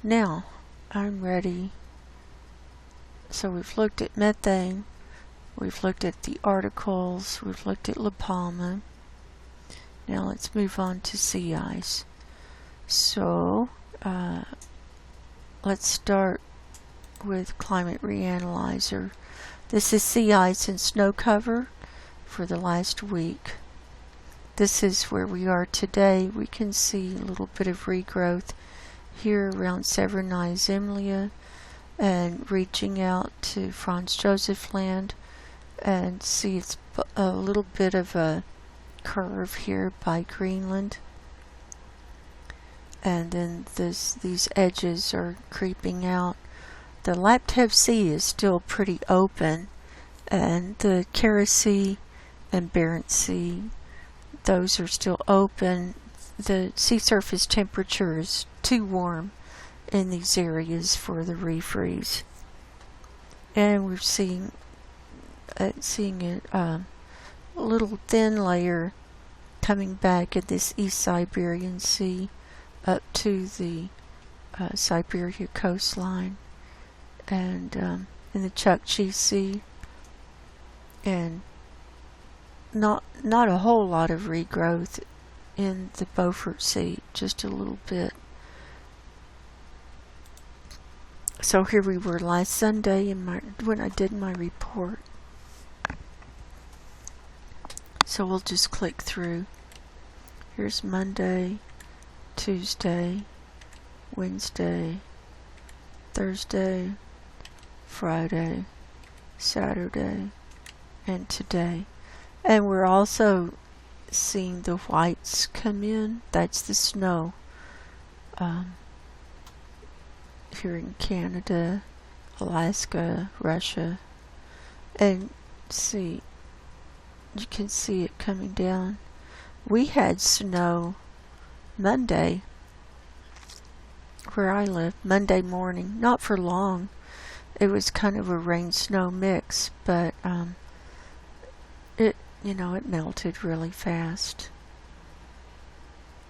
Now, I'm ready. So we've looked at methane, we've looked at the articles, we've looked at La Palma. Now let's move on to sea ice. So, let's start with Climate Reanalyzer. This is sea ice and snow cover for the last week. This is where we are today. We can see a little bit of regrowth here around Severnae Zemlya and reaching out to Franz Josef Land, and see it's a little bit of a curve here by Greenland. And then these edges are creeping out. The Laptev Sea is still pretty open, and the Kara Sea and Barents Sea, those are still open. The sea surface temperature is too warm in these areas for the refreeze. And we're seeing a little thin layer coming back at this East Siberian Sea up to the Siberia coastline, and in the Chukchi Sea, and not a whole lot of regrowth in the Beaufort Sea, just a little bit. So here we were last Sunday when I did my report. So we'll just click through. Here's Monday, Tuesday, Wednesday, Thursday, Friday, Saturday, and today. And we're also seeing the whites come in. That's the snow here in Canada, Alaska, Russia. And see, you can see it coming down. We had snow Monday where I live, Monday morning. Not for long. It was kind of a rain-snow mix, but it melted really fast.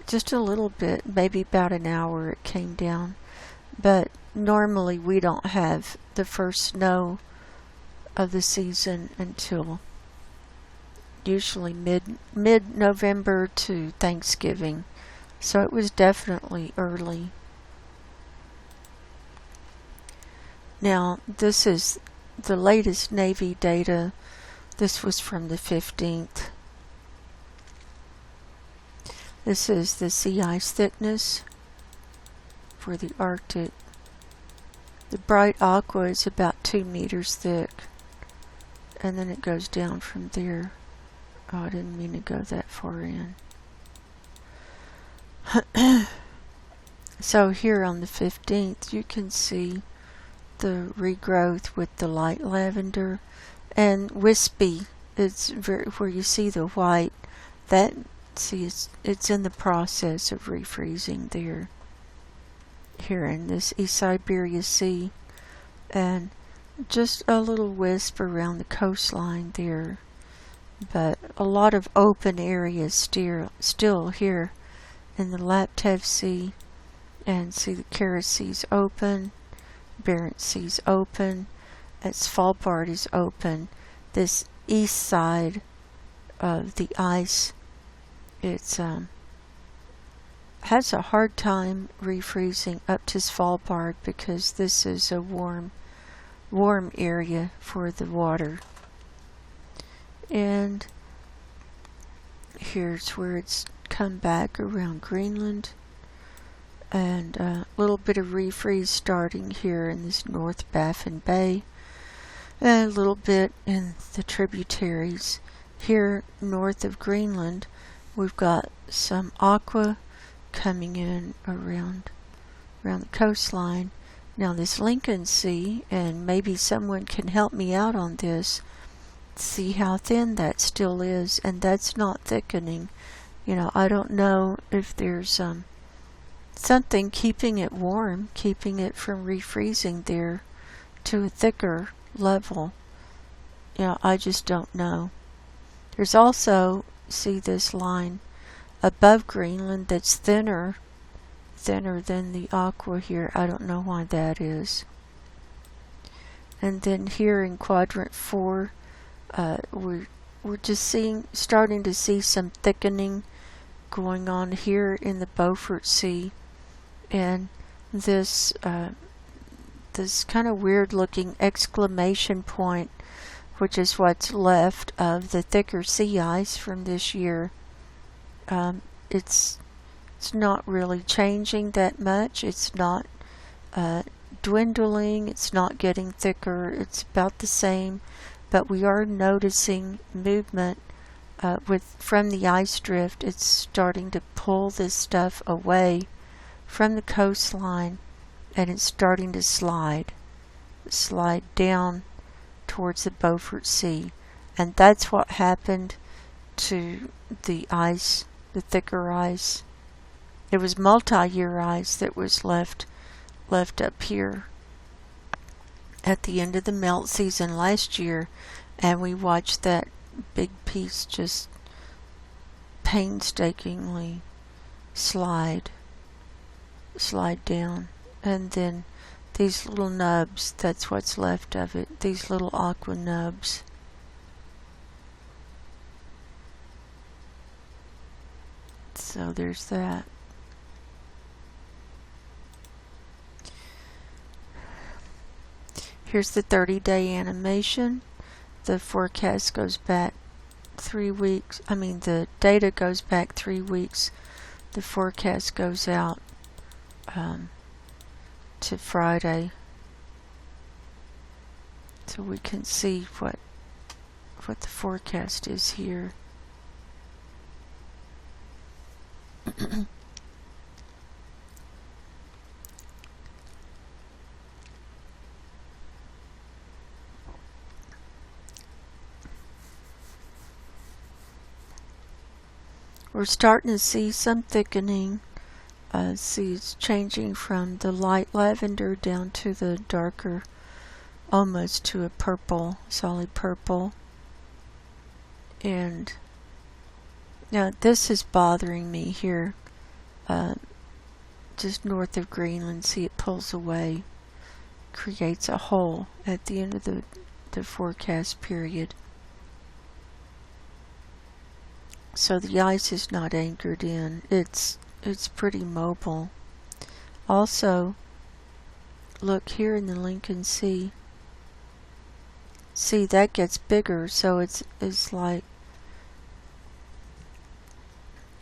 Just a little bit, maybe about an hour it came down. But normally we don't have the first snow of the season until usually mid-November to Thanksgiving. So it was definitely early. Now, this is the latest Navy data. This was from the 15th. This is the sea ice thickness for the Arctic. The bright aqua is about 2 meters thick, and then it goes down from there. Oh, I didn't mean to go that far in. So here on the 15th, you can see the regrowth with the light lavender, and wispy. It's where you see the white. That, see, it's in the process of refreezing there. Here in this East Siberia Sea, and just a little wisp around the coastline there, but a lot of open areas still here in the Laptev Sea. And see, the Kara Sea's open, Barents Sea's open, and Svalbard is open. This east side of the ice, it's has a hard time refreezing up to Svalbard because this is a warm area for the water. And here's where it's come back around Greenland, and a little bit of refreeze starting here in this North Baffin Bay, and a little bit in the tributaries. Here north of Greenland, we've got some aqua coming in around the coastline. Now this Lincoln Sea, and maybe someone can help me out on this, see how thin that still is, and that's not thickening. I don't know if there's something keeping it warm, keeping it from refreezing there to a thicker level. I just don't know. There's also, see this line above Greenland that's thinner than the aqua here. I don't know why that is. And then here in quadrant 4, we're just starting to see some thickening going on here in the Beaufort Sea, and this kind of weird looking exclamation point, which is what's left of the thicker sea ice from this year. It's not really changing that much. It's not dwindling. It's not getting thicker. It's about the same, but we are noticing movement from the ice drift. It's starting to pull this stuff away from the coastline, and it's starting to slide down towards the Beaufort Sea. And that's what happened to the ice, the thicker ice. It was multi-year ice that was left up here at the end of the melt season last year, and we watched that big piece just painstakingly slide down. And then these little nubs, that's what's left of it, these little aqua nubs. So there's that. Here's the 30-day animation. The forecast goes back 3 weeks. The data goes back 3 weeks. The forecast goes out to Friday, so we can see what the forecast is here. We're starting to see some thickening. See, it's changing from the light lavender down to the darker, almost to a purple, solid purple. And now this is bothering me here, just north of Greenland. See, it pulls away, creates a hole at the end of the forecast period. So the ice is not anchored in. It's pretty mobile. Also, look here in the Lincoln Sea. See, that gets bigger, so it's like,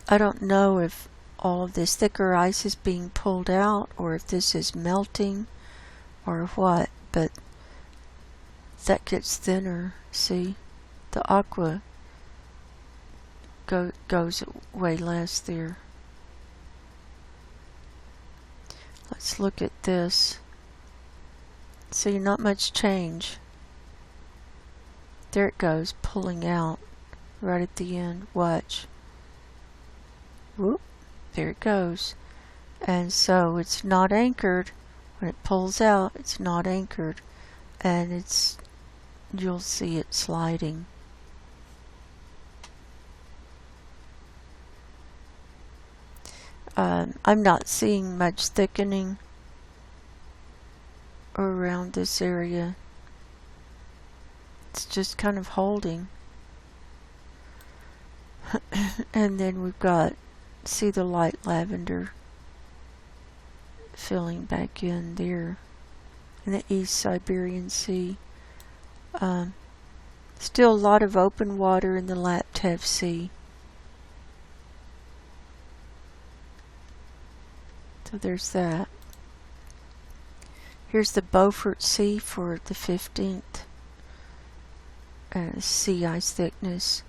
I don't know if all of this thicker ice is being pulled out, or if this is melting, or what, but that gets thinner. See, the aqua goes way less there. Let's look at this. See, not much change. There it goes, pulling out right at the end. Watch. Whoop, there it goes. And so it's not anchored. When it pulls out, it's not anchored, and you'll see it sliding. I'm not seeing much thickening around this area. It's just kind of holding. And then we've got, see the light lavender filling back in there in the East Siberian Sea. Still a lot of open water in the Laptev Sea. So there's that. Here's the Beaufort Sea for the 15th. Sea ice thickness.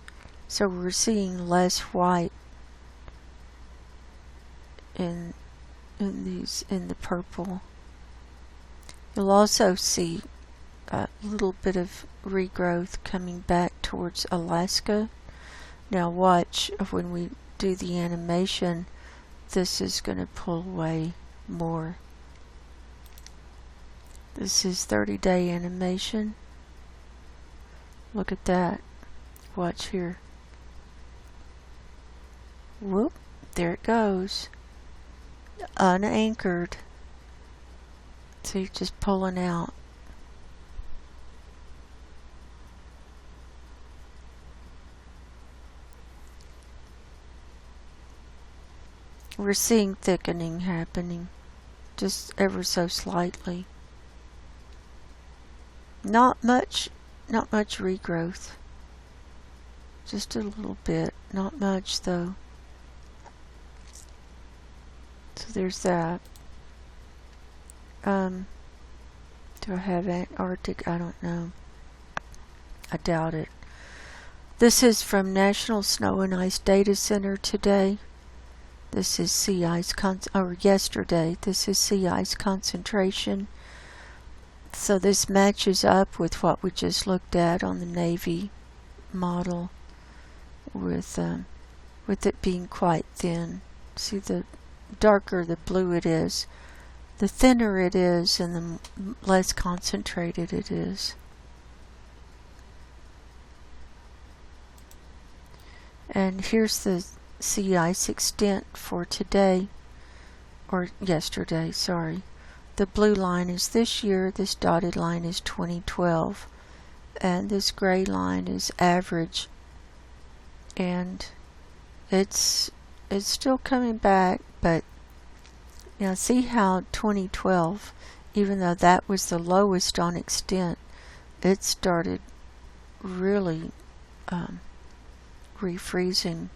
So we're seeing less white in the purple. You'll also see a little bit of regrowth coming back towards Alaska. Now watch, when we do the animation, this is going to pull away more. This is 30-day animation. Look at that. Watch here. Whoop, There it goes. Unanchored. So you're just pulling out. We're seeing thickening happening, just ever so slightly. Not much regrowth. Just a little bit, not much though. So there's that. Do I have Antarctic? I don't know. I doubt it. This is from National Snow and Ice Data Center today. This is sea ice yesterday. This is sea ice concentration. So this matches up with what we just looked at on the Navy model, with it being quite thin. See, the darker the blue it is, the thinner it is, and the less concentrated it is. And here's the sea ice extent for today, or yesterday, sorry. The blue line is this year, this dotted line is 2012, and this gray line is average. And it's still coming back, but now see how 2012, even though that was the lowest on extent, it started really refreezing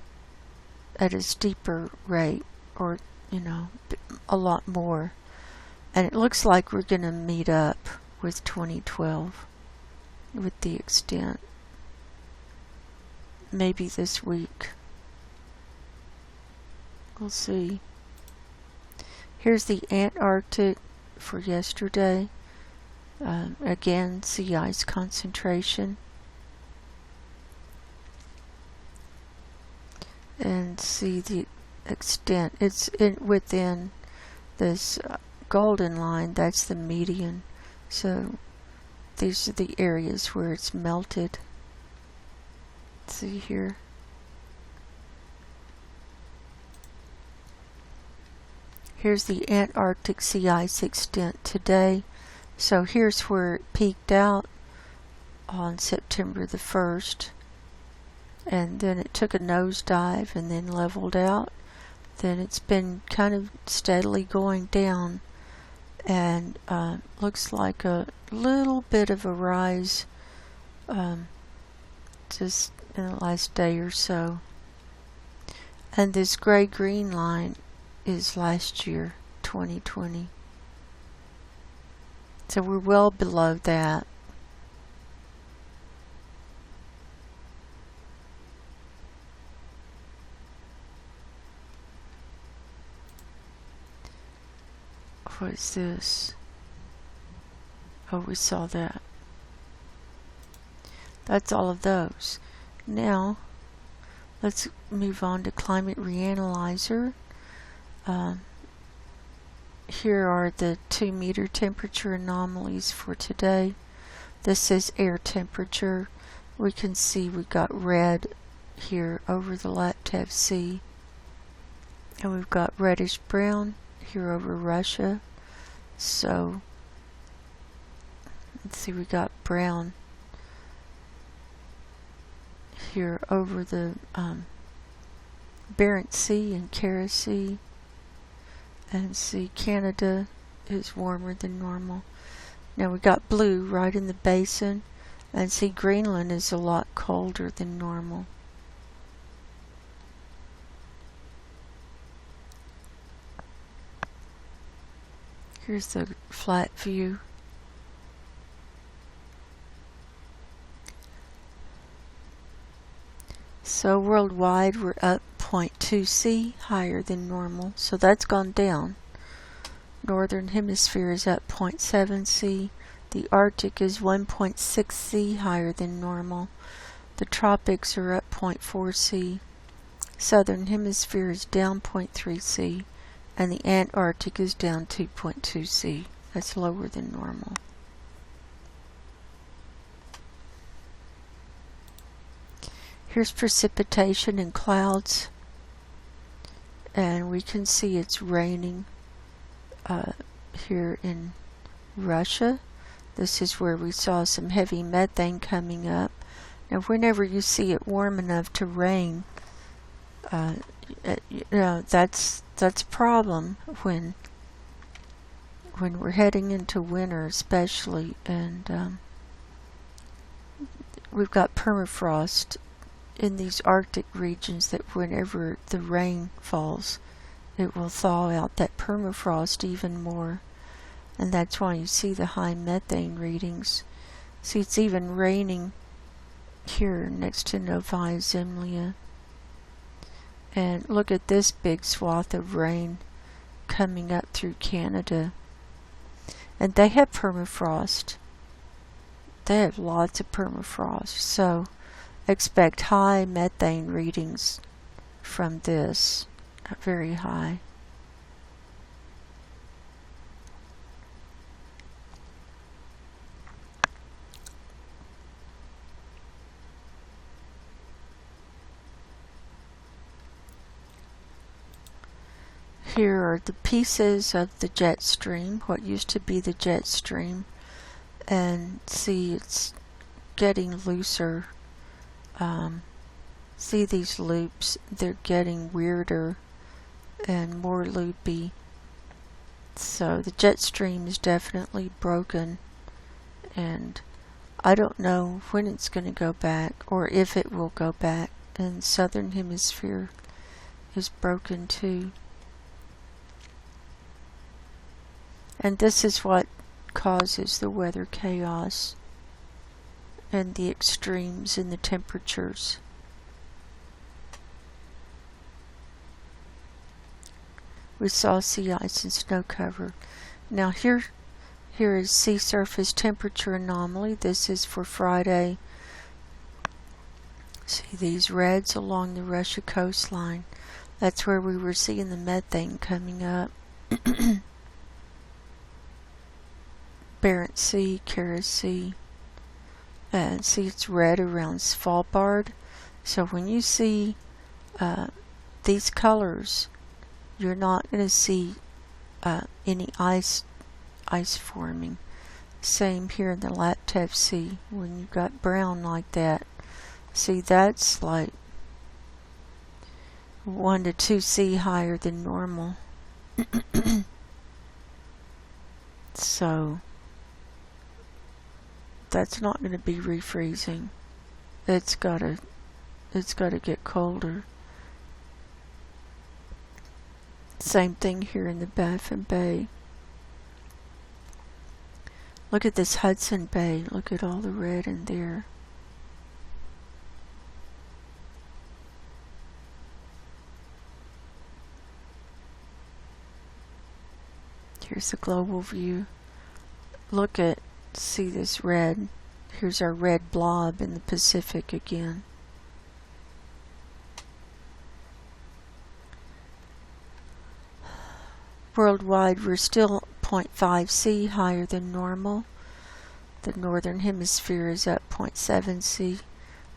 at a steeper rate, or a lot more. And it looks like we're going to meet up with 2012 with the extent. Maybe this week. We'll see. Here's the Antarctic for yesterday. Again, sea ice concentration. And see the extent. It's within this golden line. That's the median. So these are the areas where it's melted. See here. Here's the Antarctic sea ice extent today. So here's where it peaked out on September the 1st. And then it took a nosedive and then leveled out. Then it's been kind of steadily going down, and looks like a little bit of a rise just in the last day or so. And this gray-green line is last year, 2020. So we're well below that. What is this? Oh, we saw that. That's all of those. Now, let's move on to Climate Reanalyzer. Here are the 2-meter temperature anomalies for today. This is air temperature. We can see we got red here over the Laptev Sea. And we've got reddish brown here over Russia. So let's see, we got brown here over the Barents Sea and Kara Sea. And see, Canada is warmer than normal. Now we got blue right in the basin, and see, Greenland is a lot colder than normal. Here's the flat view. So worldwide we're up 0.2 C, higher than normal, so that's gone down. Northern hemisphere is up 0.7 C. The Arctic is 1.6 C, higher than normal. The tropics are up 0.4 C. Southern hemisphere is down 0.3 C. And the Antarctic is down 2.2 C. That's lower than normal. Here's precipitation and clouds. and we can see it's raining here in Russia. This is where we saw some heavy methane coming up. Now whenever you see it warm enough to rain, you know, that's a problem when we're heading into winter especially, and we've got permafrost in these Arctic regions that whenever the rain falls, it will thaw out that permafrost even more, and that's why you see the high methane readings. See, it's even raining here next to Novaya Zemlya. And look at this big swath of rain coming up through Canada. And they have permafrost. They have lots of permafrost. So expect high methane readings from this. Very high. Here are the pieces of the jet stream, what used to be the jet stream, and see it's getting looser. See these loops, they're getting weirder and more loopy. So the jet stream is definitely broken, and I don't know when it's going to go back or if it will go back. And southern hemisphere is broken too. And this is what causes the weather chaos and the extremes in the temperatures. We saw sea ice and snow cover. Now here is sea surface temperature anomaly. This is for Friday. See these reds along the Russia coastline. That's where we were seeing the methane coming up. Barents Sea, Kara Sea, and see it's red around Svalbard. So when you see these colors, you're not going to see any ice forming. Same here in the Laptev Sea. When you've got brown like that, see that's like 1 to 2 C higher than normal. So that's not going to be refreezing. It's got to get colder. Same thing here in the Baffin Bay. Look at this Hudson Bay. Look at all the red in there. Here's the global view. Look at, see this red. Here's our red blob in the Pacific again. Worldwide, we're still 0.5 C higher than normal. The northern hemisphere is at 0.7 C.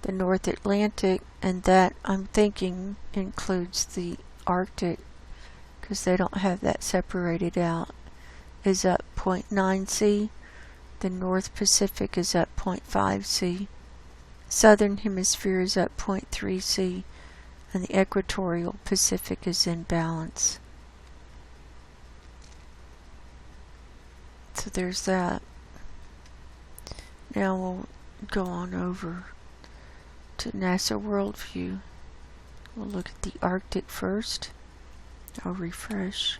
The North Atlantic, and that I'm thinking includes the Arctic, because they don't have that separated out, is up 0.9 C. The North Pacific is up 0.5 C. Southern hemisphere is up 0.3 C, and the equatorial Pacific is in balance. So there's that. Now we'll go on over to NASA Worldview. We'll look at the Arctic first. I'll refresh.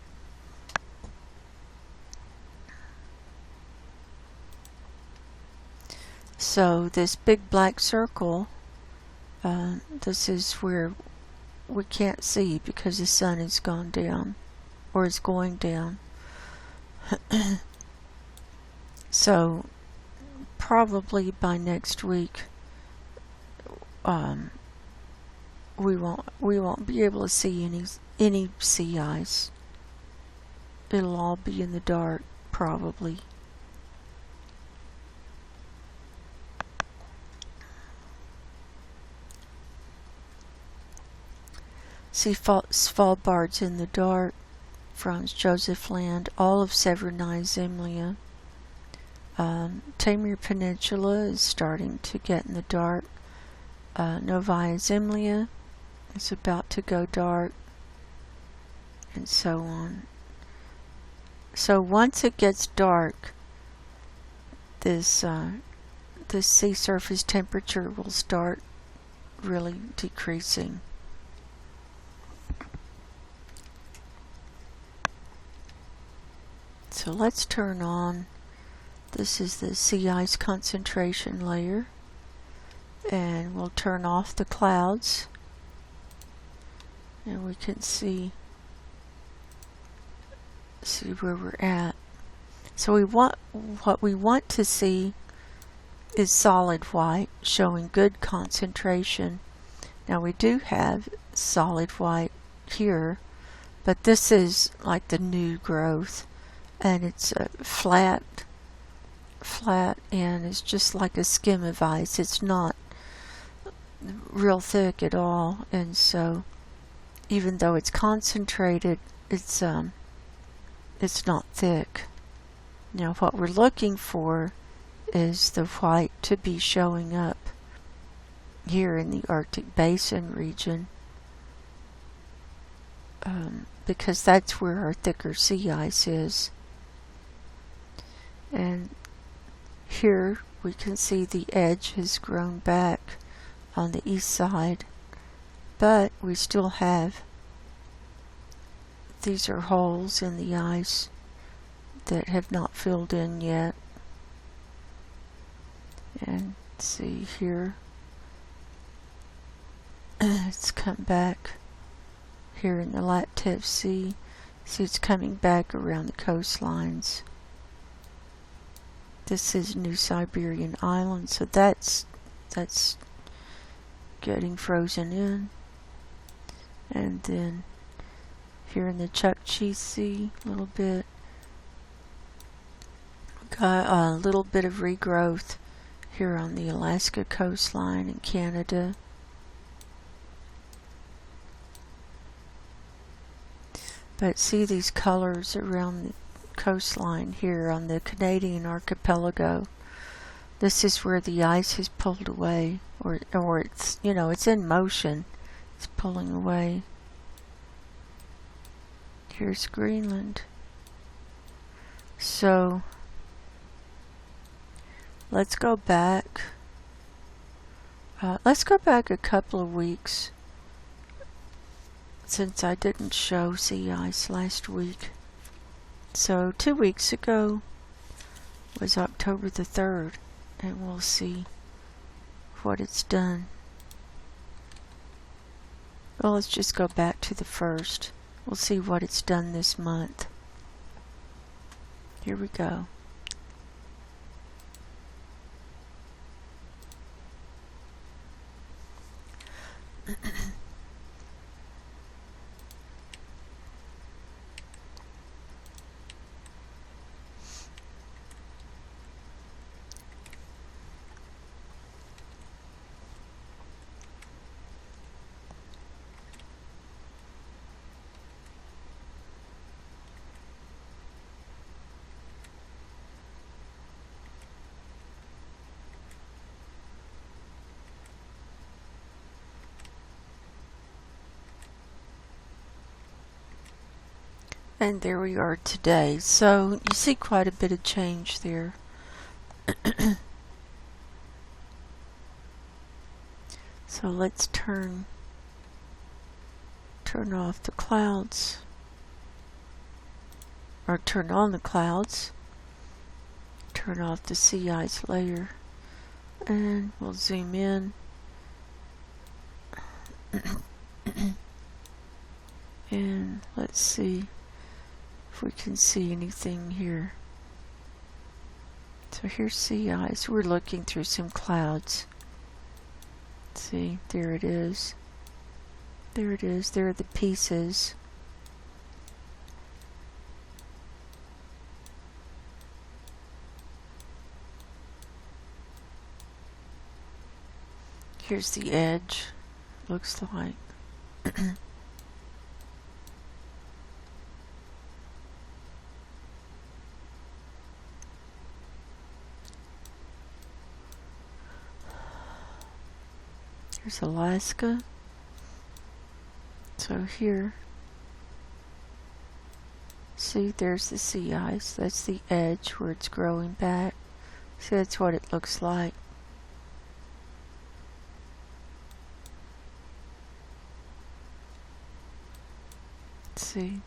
So this big black circle, this is where we can't see because the sun has gone down, or is going down. So probably by next week, we won't be able to see any sea ice. It'll all be in the dark, probably. See Svalbard's in the dark, Franz Josef Land, all of Severnaya Zemlya. Taimyr Peninsula is starting to get in the dark. Novaya Zemlya is about to go dark, and so on. So once it gets dark, this sea surface temperature will start really decreasing. So let's turn on, this is the sea ice concentration layer, and we'll turn off the clouds, and we can see where we're at. So what we want to see is solid white showing good concentration. Now we do have solid white here, but this is like the new growth, and it's flat, and it's just like a skim of ice. It's not real thick at all, and so even though it's concentrated, it's not thick. Now what we're looking for is the white to be showing up here in the Arctic Basin region, because that's where our thicker sea ice is. And here we can see the edge has grown back on the east side, but we still have, these are holes in the ice that have not filled in yet. And see here, it's come back here in the Laptev Sea. See, it's coming back around the coastlines. This is New Siberian Island, so that's getting frozen in. And then here in the Chukchi Sea, a little bit, got a little bit of regrowth here on the Alaska coastline in Canada. But see these colors around the coastline here on the Canadian archipelago. This is where the ice has pulled away, or it's, you know, it's in motion. It's pulling away. Here's Greenland. So let's go back. Let's go back a couple of weeks, since I didn't show sea ice last week. So 2 weeks ago was October the 3rd, and we'll see what it's done. Well, let's just go back to the 1st. We'll see what it's done this month. Here we go. And there we are today. So you see quite a bit of change there. So let's turn off the clouds, or turn on the clouds, turn off the sea ice layer, and we'll zoom in. And let's see if we can see anything here. So here's sea ice. We're looking through some clouds. See, there it is. There it is. There are the pieces. Here's the edge, looks like. Here's Alaska. So here, see, there's the sea ice. That's the edge where it's growing back. See, that's what it looks like. Let's see.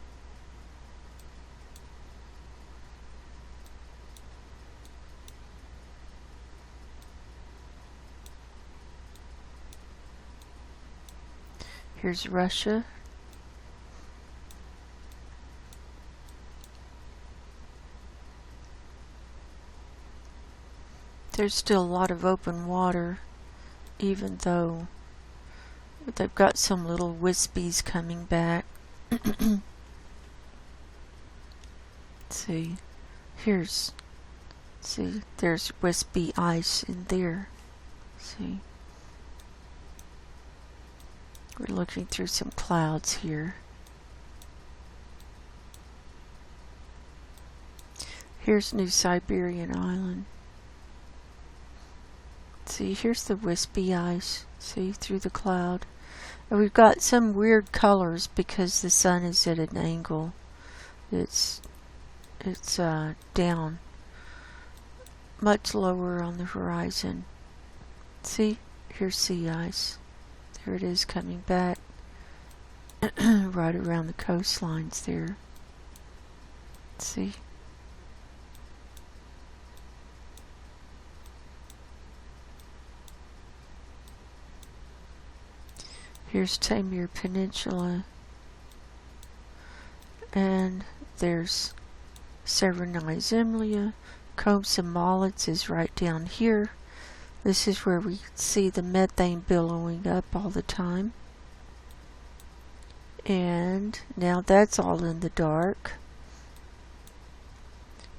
Here's Russia. There's still a lot of open water, even though they've got some little wispies coming back. See, there's wispy ice in there. See, we're looking through some clouds here. Here's New Siberian Island. See, here's the wispy ice. See, through the cloud. And we've got some weird colors because the sun is at an angle. It's down much lower on the horizon. See, here's sea ice. There it is coming back right around the coastlines there. See? Here's Taimyr Peninsula, and there's Severnaya Zemlya. Komsomolets is right down here. This is where we see the methane billowing up all the time. And now that's all in the dark.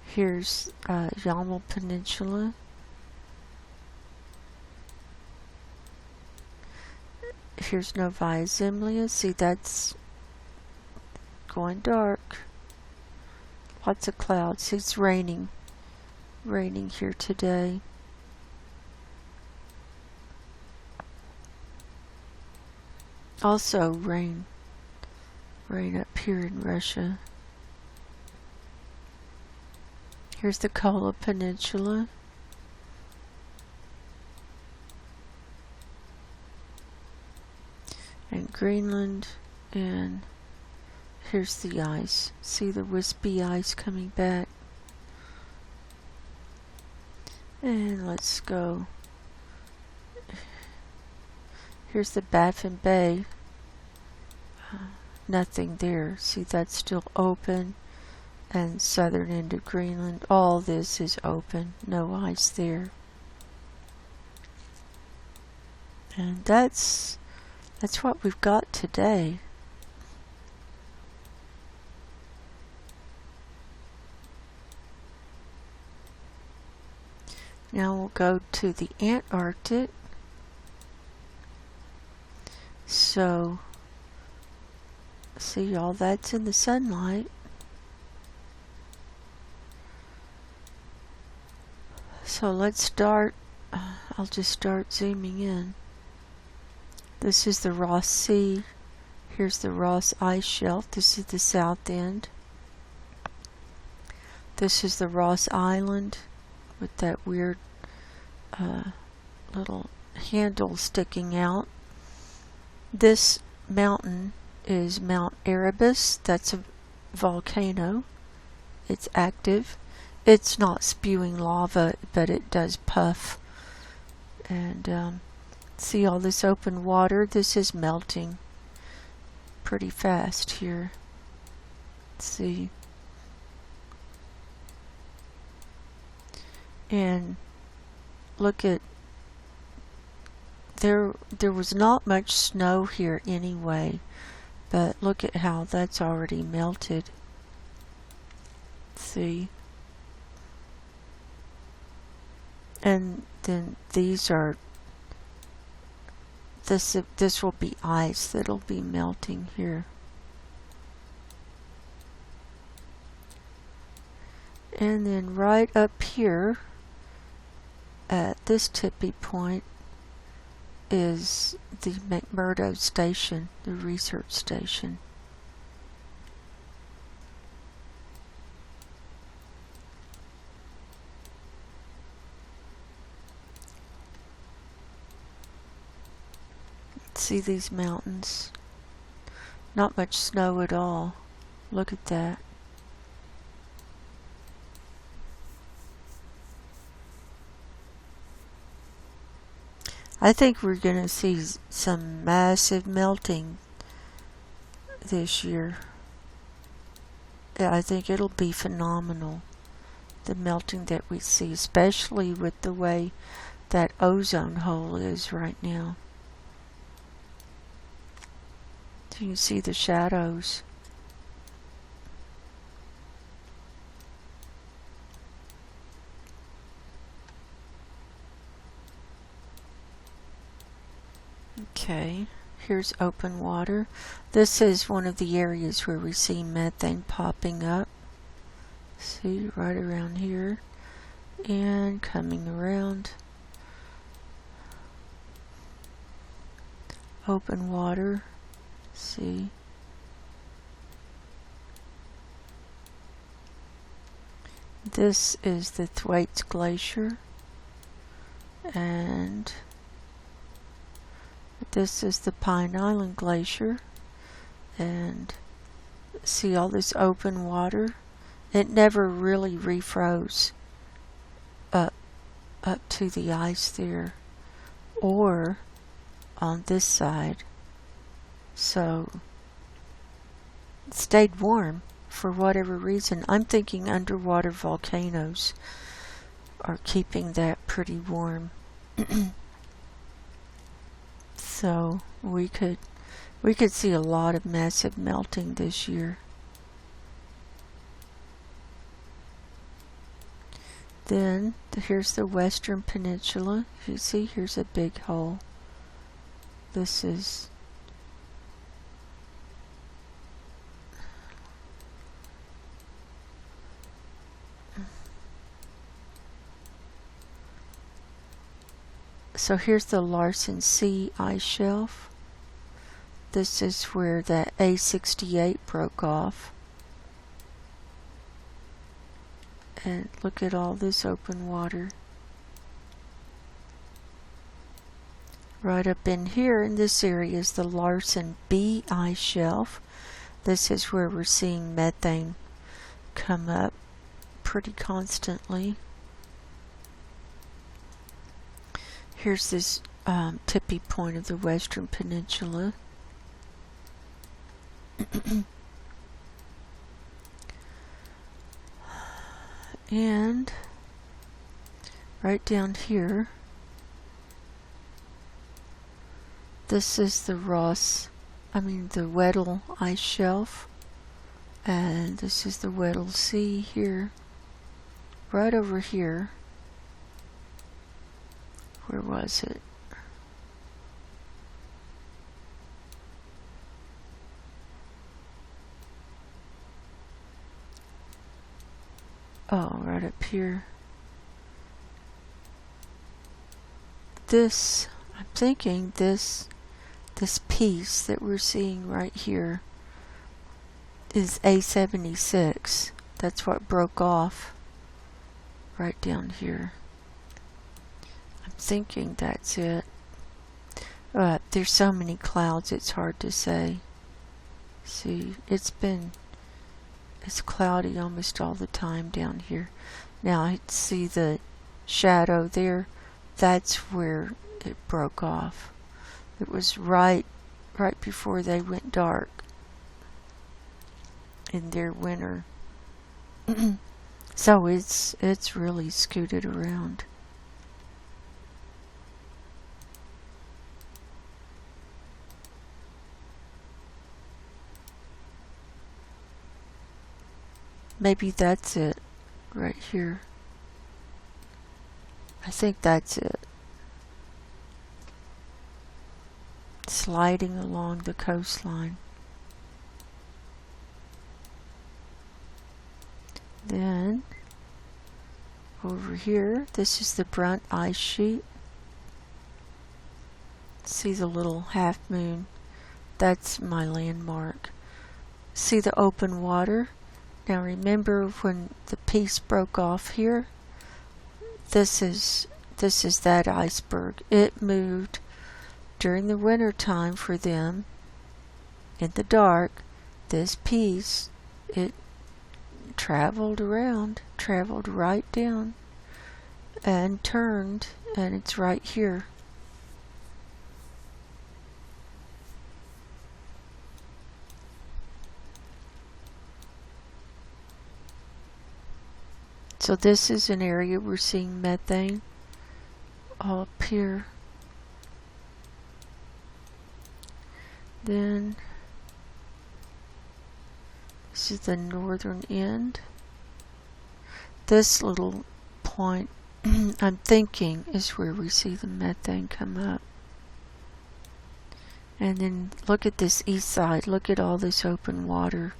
Here's Yamal Peninsula. Here's Novaya Zemlya. See, that's going dark. Lots of clouds. It's raining here today. Also rain up here in Russia. Here's the Kola Peninsula. And Greenland, and here's the ice. See the wispy ice coming back? And let's go. Here's the Baffin Bay. Nothing there. See, that's still open. And southern end of Greenland. All this is open. No ice there. And that's what we've got today. Now we'll go to the Antarctic. So, see, all that's in the sunlight. So let's start. I'll just start zooming in. This is the Ross Sea. Here's the Ross Ice Shelf. This is the south end. This is the Ross Island with that weird little handle sticking out. This mountain is Mount Erebus. That's a volcano. It's active. It's not spewing lava, but it does puff. And see all this open water? This is melting pretty fast here. Let's see. And look at, there was not much snow here anyway, but look at how that's already melted. See? And then these are, this will be ice that'll be melting here. And then right up here at this tippy point is the McMurdo station, the research station. See these mountains? Not much snow at all. Look at that. I think we're going to see some massive melting this year. I think it'll be phenomenal, the melting that we see, especially with the way that ozone hole is right now. You can see the shadows. Okay, here's open water. This is one of the areas where we see methane popping up. See, right around here and coming around. Open water. See. This is the Thwaites Glacier, and this is the Pine Island Glacier, and see all this open water? It never really refroze up to the ice there, or on this side. So it stayed warm for whatever reason. I'm thinking underwater volcanoes are keeping that pretty warm. So we could see a lot of massive melting this year. Then here's the Western Peninsula. You see, here's a big hole. This is so here's the Larsen C ice shelf. This is where that A68 broke off. And look at all this open water. Right up in here in this area is the Larsen B ice shelf. This is where we're seeing methane come up pretty constantly. Here's this tippy point of the Western Peninsula. And right down here, this is the the Weddell ice shelf, and this is the Weddell Sea here. Right over here, where was it? Oh, right up here. This, I'm thinking this piece that we're seeing right here is A76. That's what broke off right down here. I'm thinking that's it. There's so many clouds, it's hard to say. See, it's cloudy almost all the time down here. Now I see the shadow there. That's where it broke off. It was right before they went dark in their winter. So it's really scooted around. Maybe that's it right here. I think that's it. Sliding along the coastline. Then over here, this is the Brunt ice sheet. See the little half moon? That's my landmark. See the open water? Now remember when the piece broke off here? This is that iceberg. It moved during the winter time for them in the dark. This piece, it traveled around, traveled right down and turned, and it's right here. So this is an area we're seeing methane all up here. Then this is the northern end. This little point I'm thinking is where we see the methane come up. And then look at this east side. Look at all this open water.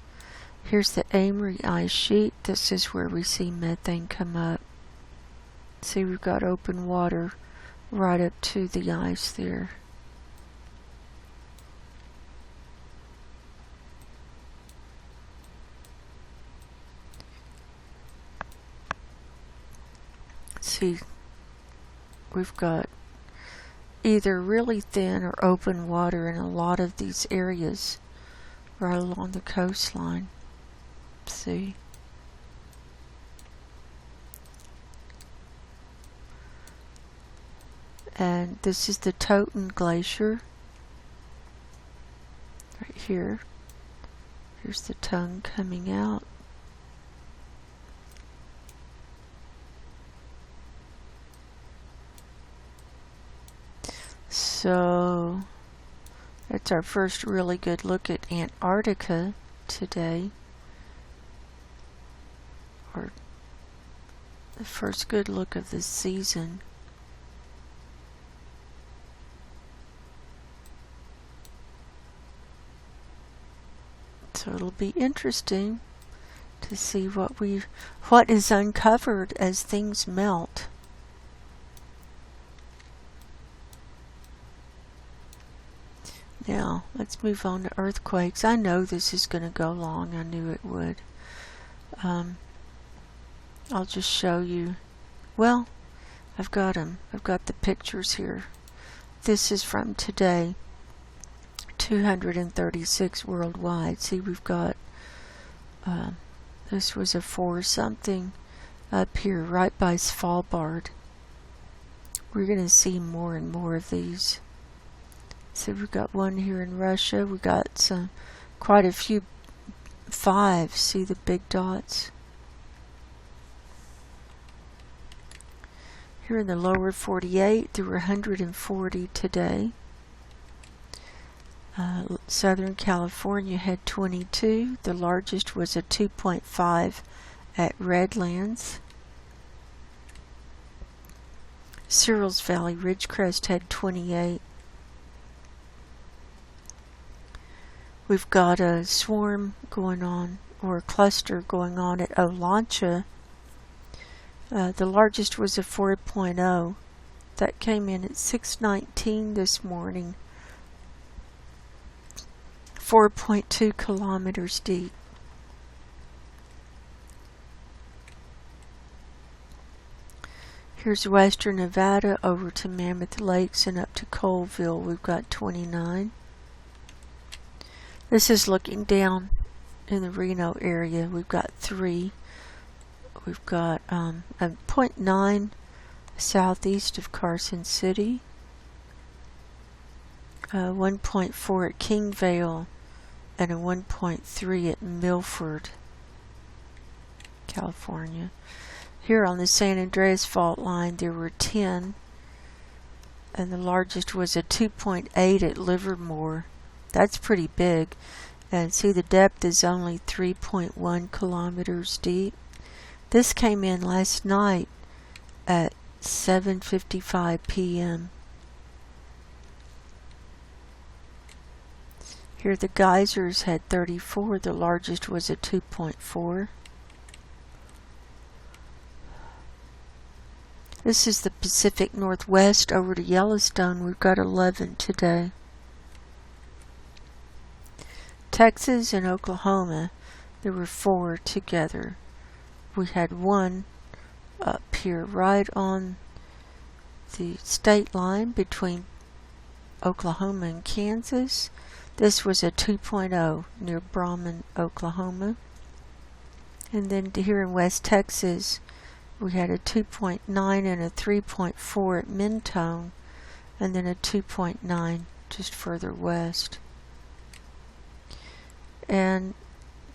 Here's the Amory ice sheet. This is where we see methane come up. See, we've got open water right up to the ice there. See, we've got either really thin or open water in a lot of these areas right along the coastline. See? And this is the Totten Glacier right here. Here's the tongue coming out. So that's our first really good look at Antarctica today. Or the first good look of this season. So it'll be interesting to see what is uncovered as things melt. Now, let's move on to earthquakes. I know this is going to go long. I knew it would. I'll just show you. Well, I've got them. I've got the pictures here. This is from today. 236 worldwide. See, we've got, this was a 4-something up here, right by Svalbard. We're going to see more and more of these. So we've got one here in Russia. We've got quite a few 5s. See the big dots? Here in the lower 48, there were 140 today. Southern California had 22. The largest was a 2.5 at Redlands. Searles Valley Ridgecrest had 28. We've got a swarm going on, or a cluster going on at Olancha. The largest was a 4.0. That came in at 6:19 this morning. 4.2 kilometers deep. Here's western Nevada over to Mammoth Lakes and up to Colville. We've got 29. This is looking down in the Reno area. We've got 3. We've got a 0.9 southeast of Carson City. 1.4 at Kingvale. And a 1.3 at Milford, California. Here on the San Andreas fault line there were 10, and the largest was a 2.8 at Livermore. That's pretty big. And see, the depth is only 3.1 kilometers deep. This came in last night at 7:55 p.m. Here the geysers had 34. The largest was a 2.4. This is the Pacific Northwest over to Yellowstone. We've got 11 today. Texas and Oklahoma, there were 4 together. We had 1 up here right on the state line between Oklahoma and Kansas. This was a 2.0 near Brahman, Oklahoma. And then here in West Texas, we had a 2.9 and a 3.4 at Mentone, and then a 2.9 just further west. And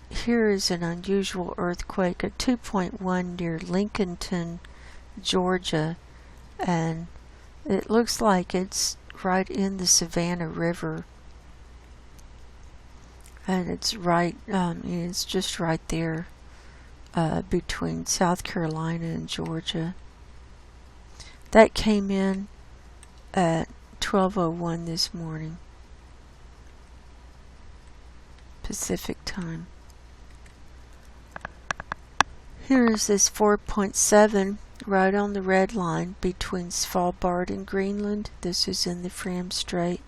here is an unusual earthquake, a 2.1 near Lincolnton, Georgia, and it looks like it's right in the Savannah River. And it's right, it's just right there between South Carolina and Georgia. That came in at 12:01 this morning, Pacific time. Here is this 4.7 right on the red line between Svalbard and Greenland. This is in the Fram Strait.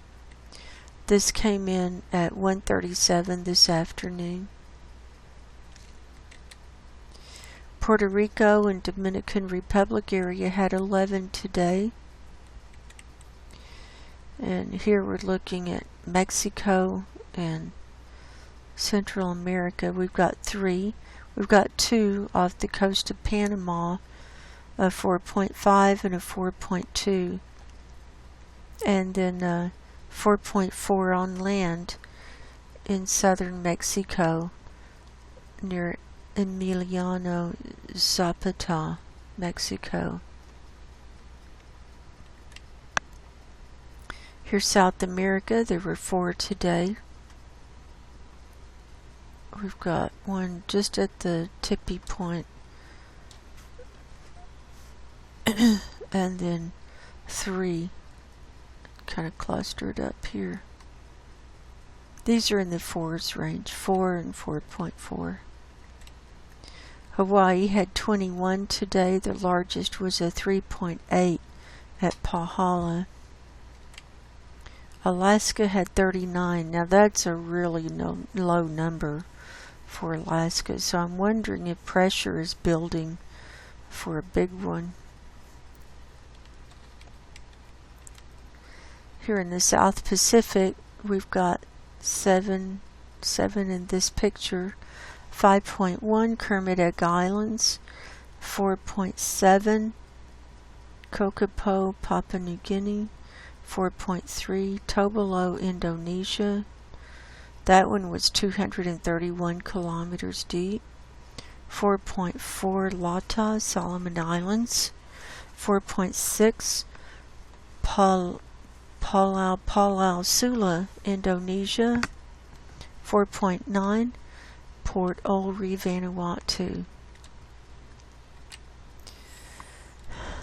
This came in at 1:37 this afternoon. Puerto Rico and Dominican Republic area had 11 today. And here we're looking at Mexico and Central America. We've got 3. We've got 2 off the coast of Panama, a 4.5 and a 4.2. And then 4.4 on land in southern Mexico near Emiliano Zapata, Mexico. Here South America, there were 4 today. We've got 1 just at the tippy point and then 3 kind of clustered up here. These are in the 4s range, 4 and 4.4. Hawaii had 21 today. The largest was a 3.8 at Pahala. Alaska had 39. Now that's a really low number for Alaska, so I'm wondering if pressure is building for a big one. Here in the South Pacific, we've got 7 in this picture. 5.1 Kermadec Islands, 4.7 Kokopo, Papua New Guinea, 4.3 Tobelo, Indonesia. That one was 231 kilometers deep. 4.4 Lata, Solomon Islands. 4.6 Palau Sula, Indonesia. 4.9 Port Olry, Vanuatu.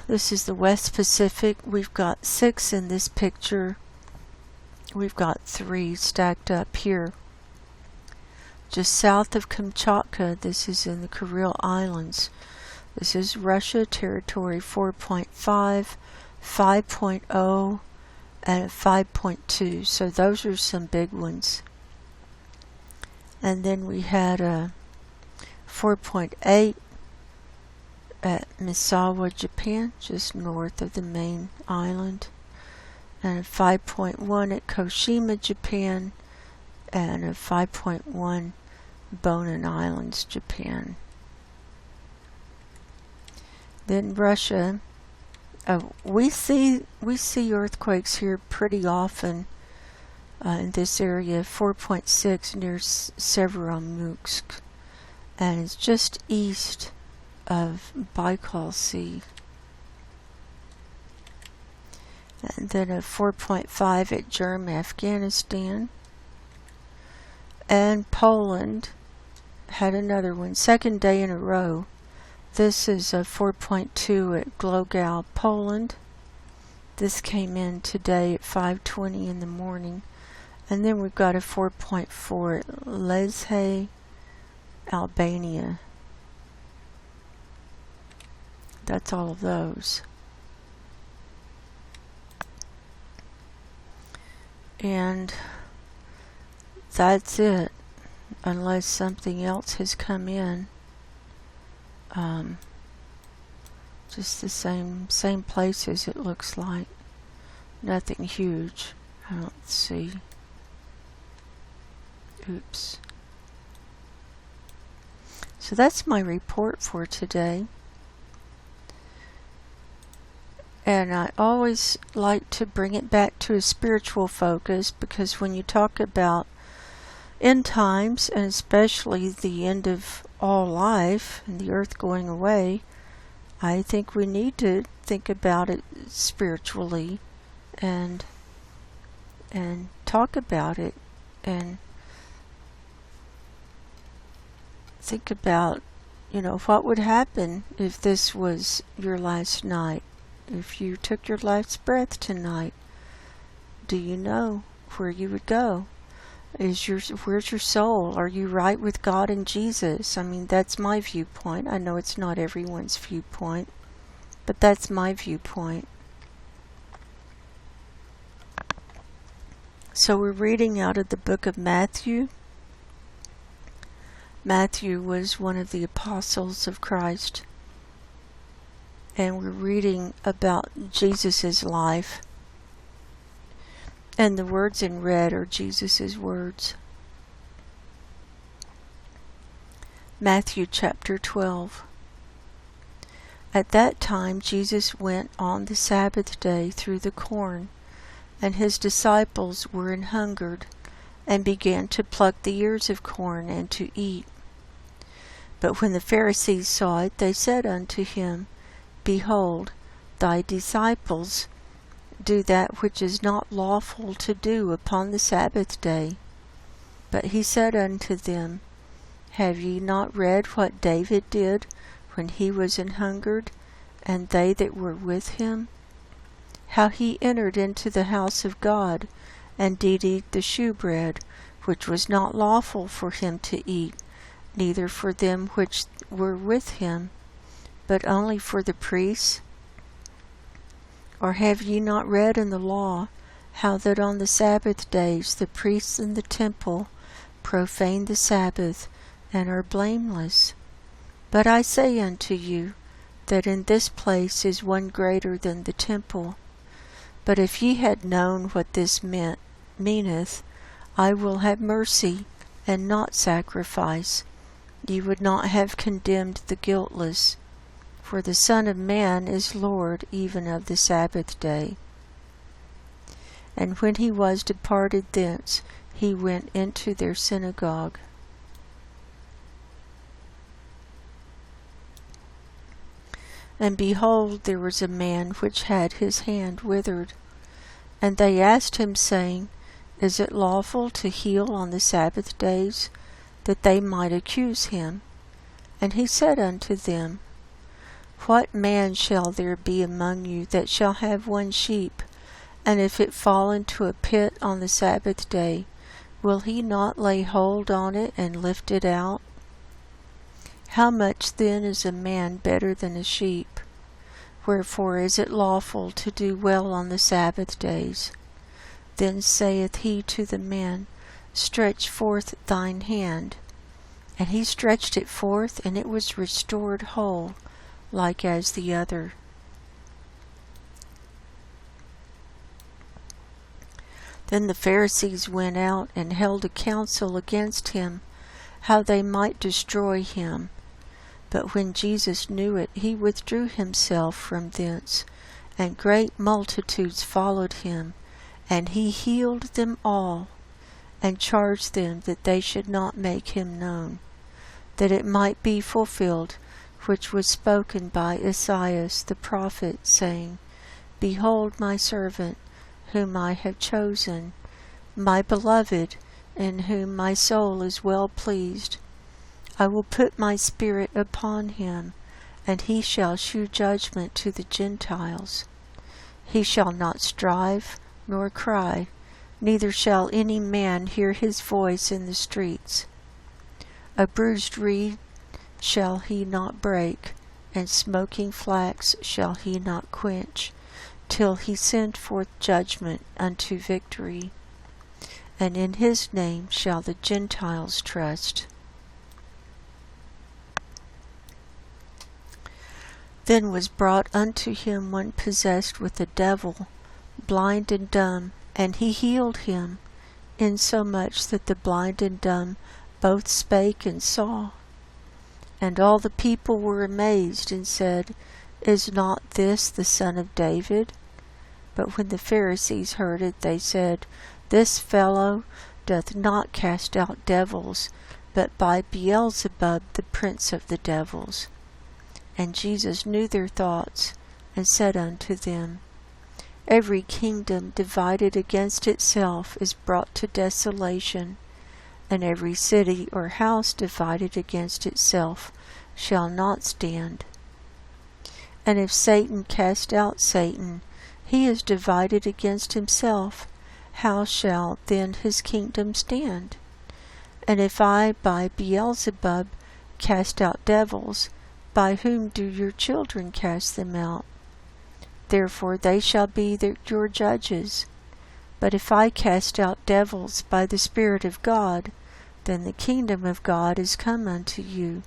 This is the West Pacific. We've got 6 in this picture. We've got 3 stacked up here. Just south of Kamchatka, this is in the Kuril Islands. This is Russia territory, 4.5, 5.0, and 5.2. So those are some big ones. And then we had a 4.8 at Misawa, Japan, just north of the main island. And a 5.1 at Koshima, Japan. And a 5.1 Bonin Islands, Japan. Then Russia. We see earthquakes here pretty often. In this area, 4.6 near Severomutsk, and it's just east of Baikal Sea. And then a 4.5 at Jerm, Afghanistan. And Poland had another one, 2nd day in a row. This is a 4.2 at Glogau, Poland. This came in today at 5:20 in the morning. And then we've got a 4.4 at Lezhey, Albania. That's all of those. And that's it, unless something else has come in. Just the same places, it looks like. Nothing huge. I don't see. Oops. So that's my report for today. And I always like to bring it back to a spiritual focus, because when you talk about end times, and especially the end of all life and the earth going away, I think we need to think about it spiritually and talk about it and think about, what would happen if this was your last night. If you took your last breath tonight, do you know where you would go? Where's your soul? Are you right with God and Jesus? I mean, that's my viewpoint. I know it's not everyone's viewpoint, but that's my viewpoint. So we're reading out of the book of Matthew. Matthew was one of the apostles of Christ. And we're reading about Jesus' life. And the words in red are Jesus' words. Matthew chapter 12. At that time Jesus went on the Sabbath day through the corn, and his disciples were an hungered, and began to pluck the ears of corn and to eat. But when the Pharisees saw it, they said unto him, Behold, thy disciples do that which is not lawful to do upon the Sabbath day. But he said unto them, Have ye not read what David did when he was an hungered, and they that were with him? How he entered into the house of God, and did eat the shewbread, which was not lawful for him to eat, neither for them which were with him, but only for the priests? Or have ye not read in the law, how that on the Sabbath days the priests in the temple profane the Sabbath, and are blameless? But I say unto you, that in this place is one greater than the temple. But if ye had known what this meaneth, I will have mercy, and not sacrifice, ye would not have condemned the guiltless. For the Son of Man is Lord even of the Sabbath day. And when he was departed thence, he went into their synagogue. And behold, there was a man which had his hand withered. And they asked him, saying, Is it lawful to heal on the Sabbath days? That they might accuse him. And he said unto them, What man shall there be among you that shall have one sheep, and if it fall into a pit on the Sabbath day, will he not lay hold on it and lift it out? How much then is a man better than a sheep? Wherefore is it lawful to do well on the Sabbath days? Then saith he to the man, Stretch forth thine hand. And he stretched it forth, and it was restored whole, like as the other. Then the Pharisees went out and held a council against him, how they might destroy him. But when Jesus knew it, he withdrew himself from thence, and great multitudes followed him, and he healed them all, and charged them that they should not make him known, that it might be fulfilled, which was spoken by Esaias the prophet, saying, Behold my servant, whom I have chosen, my beloved, in whom my soul is well pleased. I will put my spirit upon him, and he shall shew judgment to the Gentiles. He shall not strive, nor cry, neither shall any man hear his voice in the streets. A bruised reed shall he not break, and smoking flax shall he not quench, till he send forth judgment unto victory. and in his name shall the Gentiles trust. Then was brought unto him one possessed with a devil, blind and dumb, and he healed him, insomuch that the blind and dumb both spake and saw. And all the people were amazed, and said, Is not this the son of David? But when the Pharisees heard it, they said, This fellow doth not cast out devils, but by Beelzebub the prince of the devils. And Jesus knew their thoughts, and said unto them, Every kingdom divided against itself is brought to desolation, and every city or house divided against itself shall not stand. And if Satan cast out Satan, he is divided against himself. How shall then his kingdom stand? And if I by Beelzebub cast out devils, by whom do your children cast them out? Therefore they shall be your judges. But if I cast out devils by the Spirit of God, then the kingdom of God is come unto you.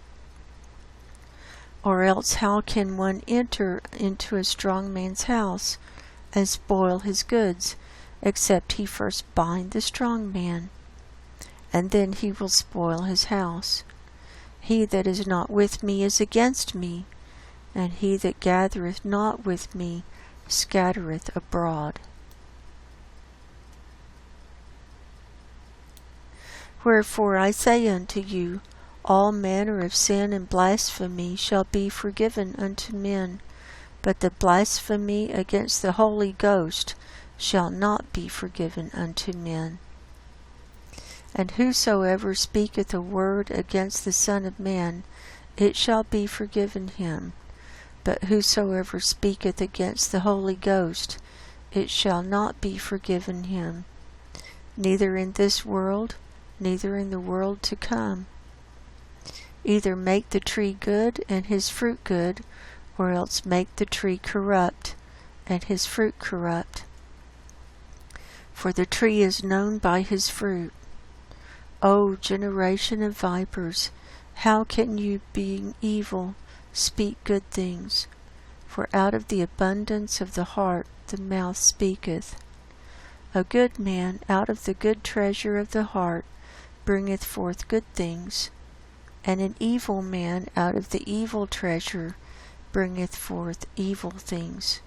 Or else how can one enter into a strong man's house, and spoil his goods, except he first bind the strong man? And then he will spoil his house. He that is not with me is against me, and he that gathereth not with me scattereth abroad. Wherefore I say unto you, all manner of sin and blasphemy shall be forgiven unto men, but the blasphemy against the Holy Ghost shall not be forgiven unto men. And whosoever speaketh a word against the Son of Man, it shall be forgiven him. But whosoever speaketh against the Holy Ghost, it shall not be forgiven him, neither in this world, neither in the world to come. Either make the tree good, and his fruit good, or else make the tree corrupt, and his fruit corrupt. For the tree is known by his fruit. O generation of vipers, how can you, being evil, speak good things? For out of the abundance of the heart the mouth speaketh. A good man out of the good treasure of the heart bringeth forth good things, and an evil man out of the evil treasure bringeth forth evil things.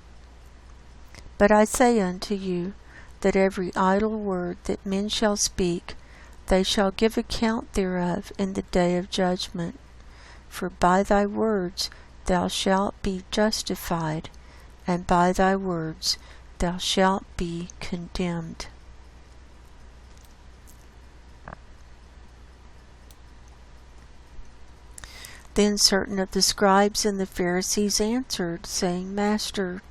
But I say unto you, that every idle word that men shall speak, they shall give account thereof in the day of judgment. For by thy words thou shalt be justified, and by thy words thou shalt be condemned. Then certain of the scribes and the Pharisees answered, saying, Master,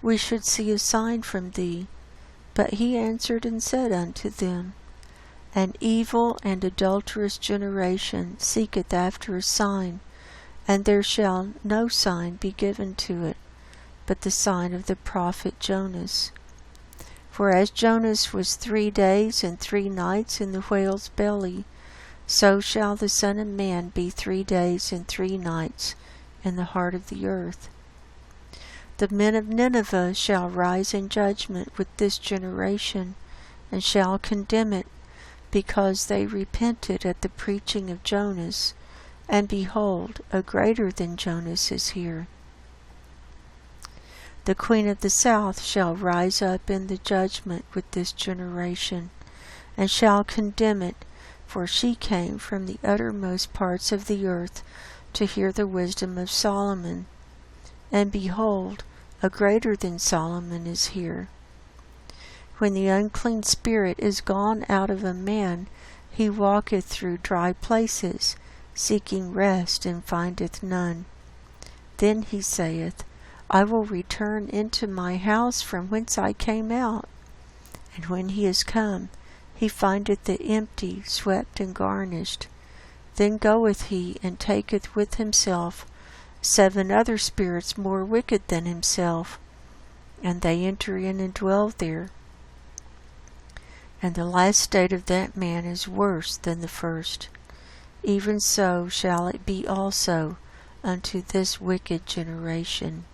we should see a sign from thee. But he answered and said unto them, An evil and adulterous generation seeketh after a sign, and there shall no sign be given to it, but the sign of the prophet Jonas. For as Jonas was 3 days and 3 nights in the whale's belly, so shall the Son of Man be 3 days and 3 nights in the heart of the earth. The men of Nineveh shall rise in judgment with this generation, and shall condemn it, because they repented at the preaching of Jonas, and behold, a greater than Jonas is here. The queen of the south shall rise up in the judgment with this generation, and shall condemn it, for she came from the uttermost parts of the earth to hear the wisdom of Solomon. And behold, a greater than Solomon is here. When the unclean spirit is gone out of a man, he walketh through dry places, seeking rest, and findeth none. Then he saith, I will return into my house from whence I came out. And when he is come, he findeth it empty, swept, and garnished. Then goeth he, and taketh with himself 7 other spirits more wicked than himself, and they enter in and dwell there. and the last state of that man is worse than the first. Even so shall it be also unto this wicked generation.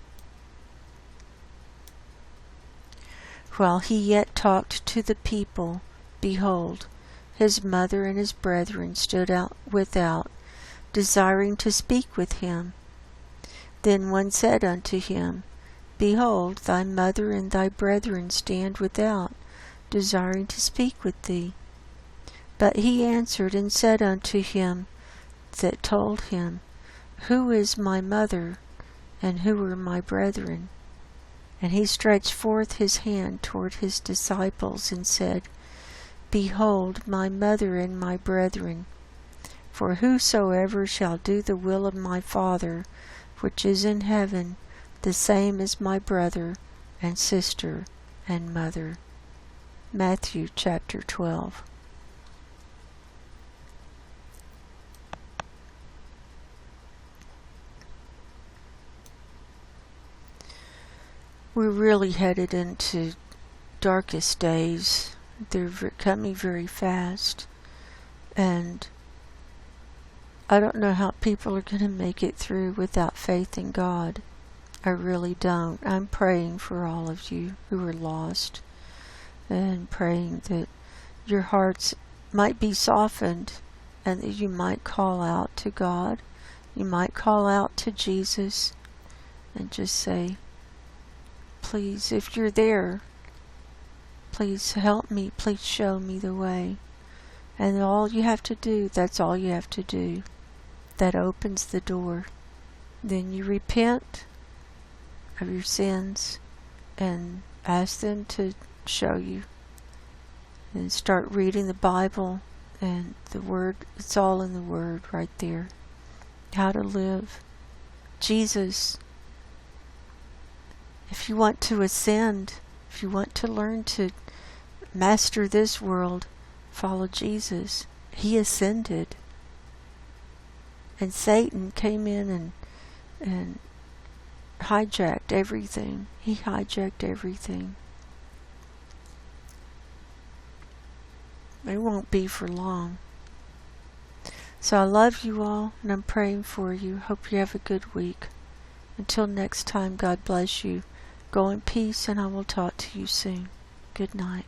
While he yet talked to the people, behold, his mother and his brethren stood out without, desiring to speak with him. Then one said unto him, Behold, thy mother and thy brethren stand without, desiring to speak with thee. But he answered and said unto him that told him, Who is my mother, and who are my brethren? And he stretched forth his hand toward his disciples, and said, Behold my mother and my brethren. For whosoever shall do the will of my Father, which is in heaven, the same is my brother, and sister, and mother. Matthew chapter 12. We're really headed into darkest days. They're coming very fast, and I don't know how people are going to make it through without faith in God. I really don't. I'm praying for all of you who are lost, and praying that your hearts might be softened, and that you might call out to God. You might call out to Jesus and just say, Please, if you're there, please help me, please show me the way. And all you have to do, that's all you have to do. That opens the door. Then you repent of your sins and ask them to show you. And start reading the Bible and the Word. It's all in the Word right there. How to live. Jesus. If you want to ascend, if you want to learn to master this world, follow Jesus. He ascended. And Satan came in and hijacked everything. He hijacked everything. It won't be for long. So I love you all, and I'm praying for you. Hope you have a good week. Until next time, God bless you. Go in peace, and I will talk to you soon. Good night.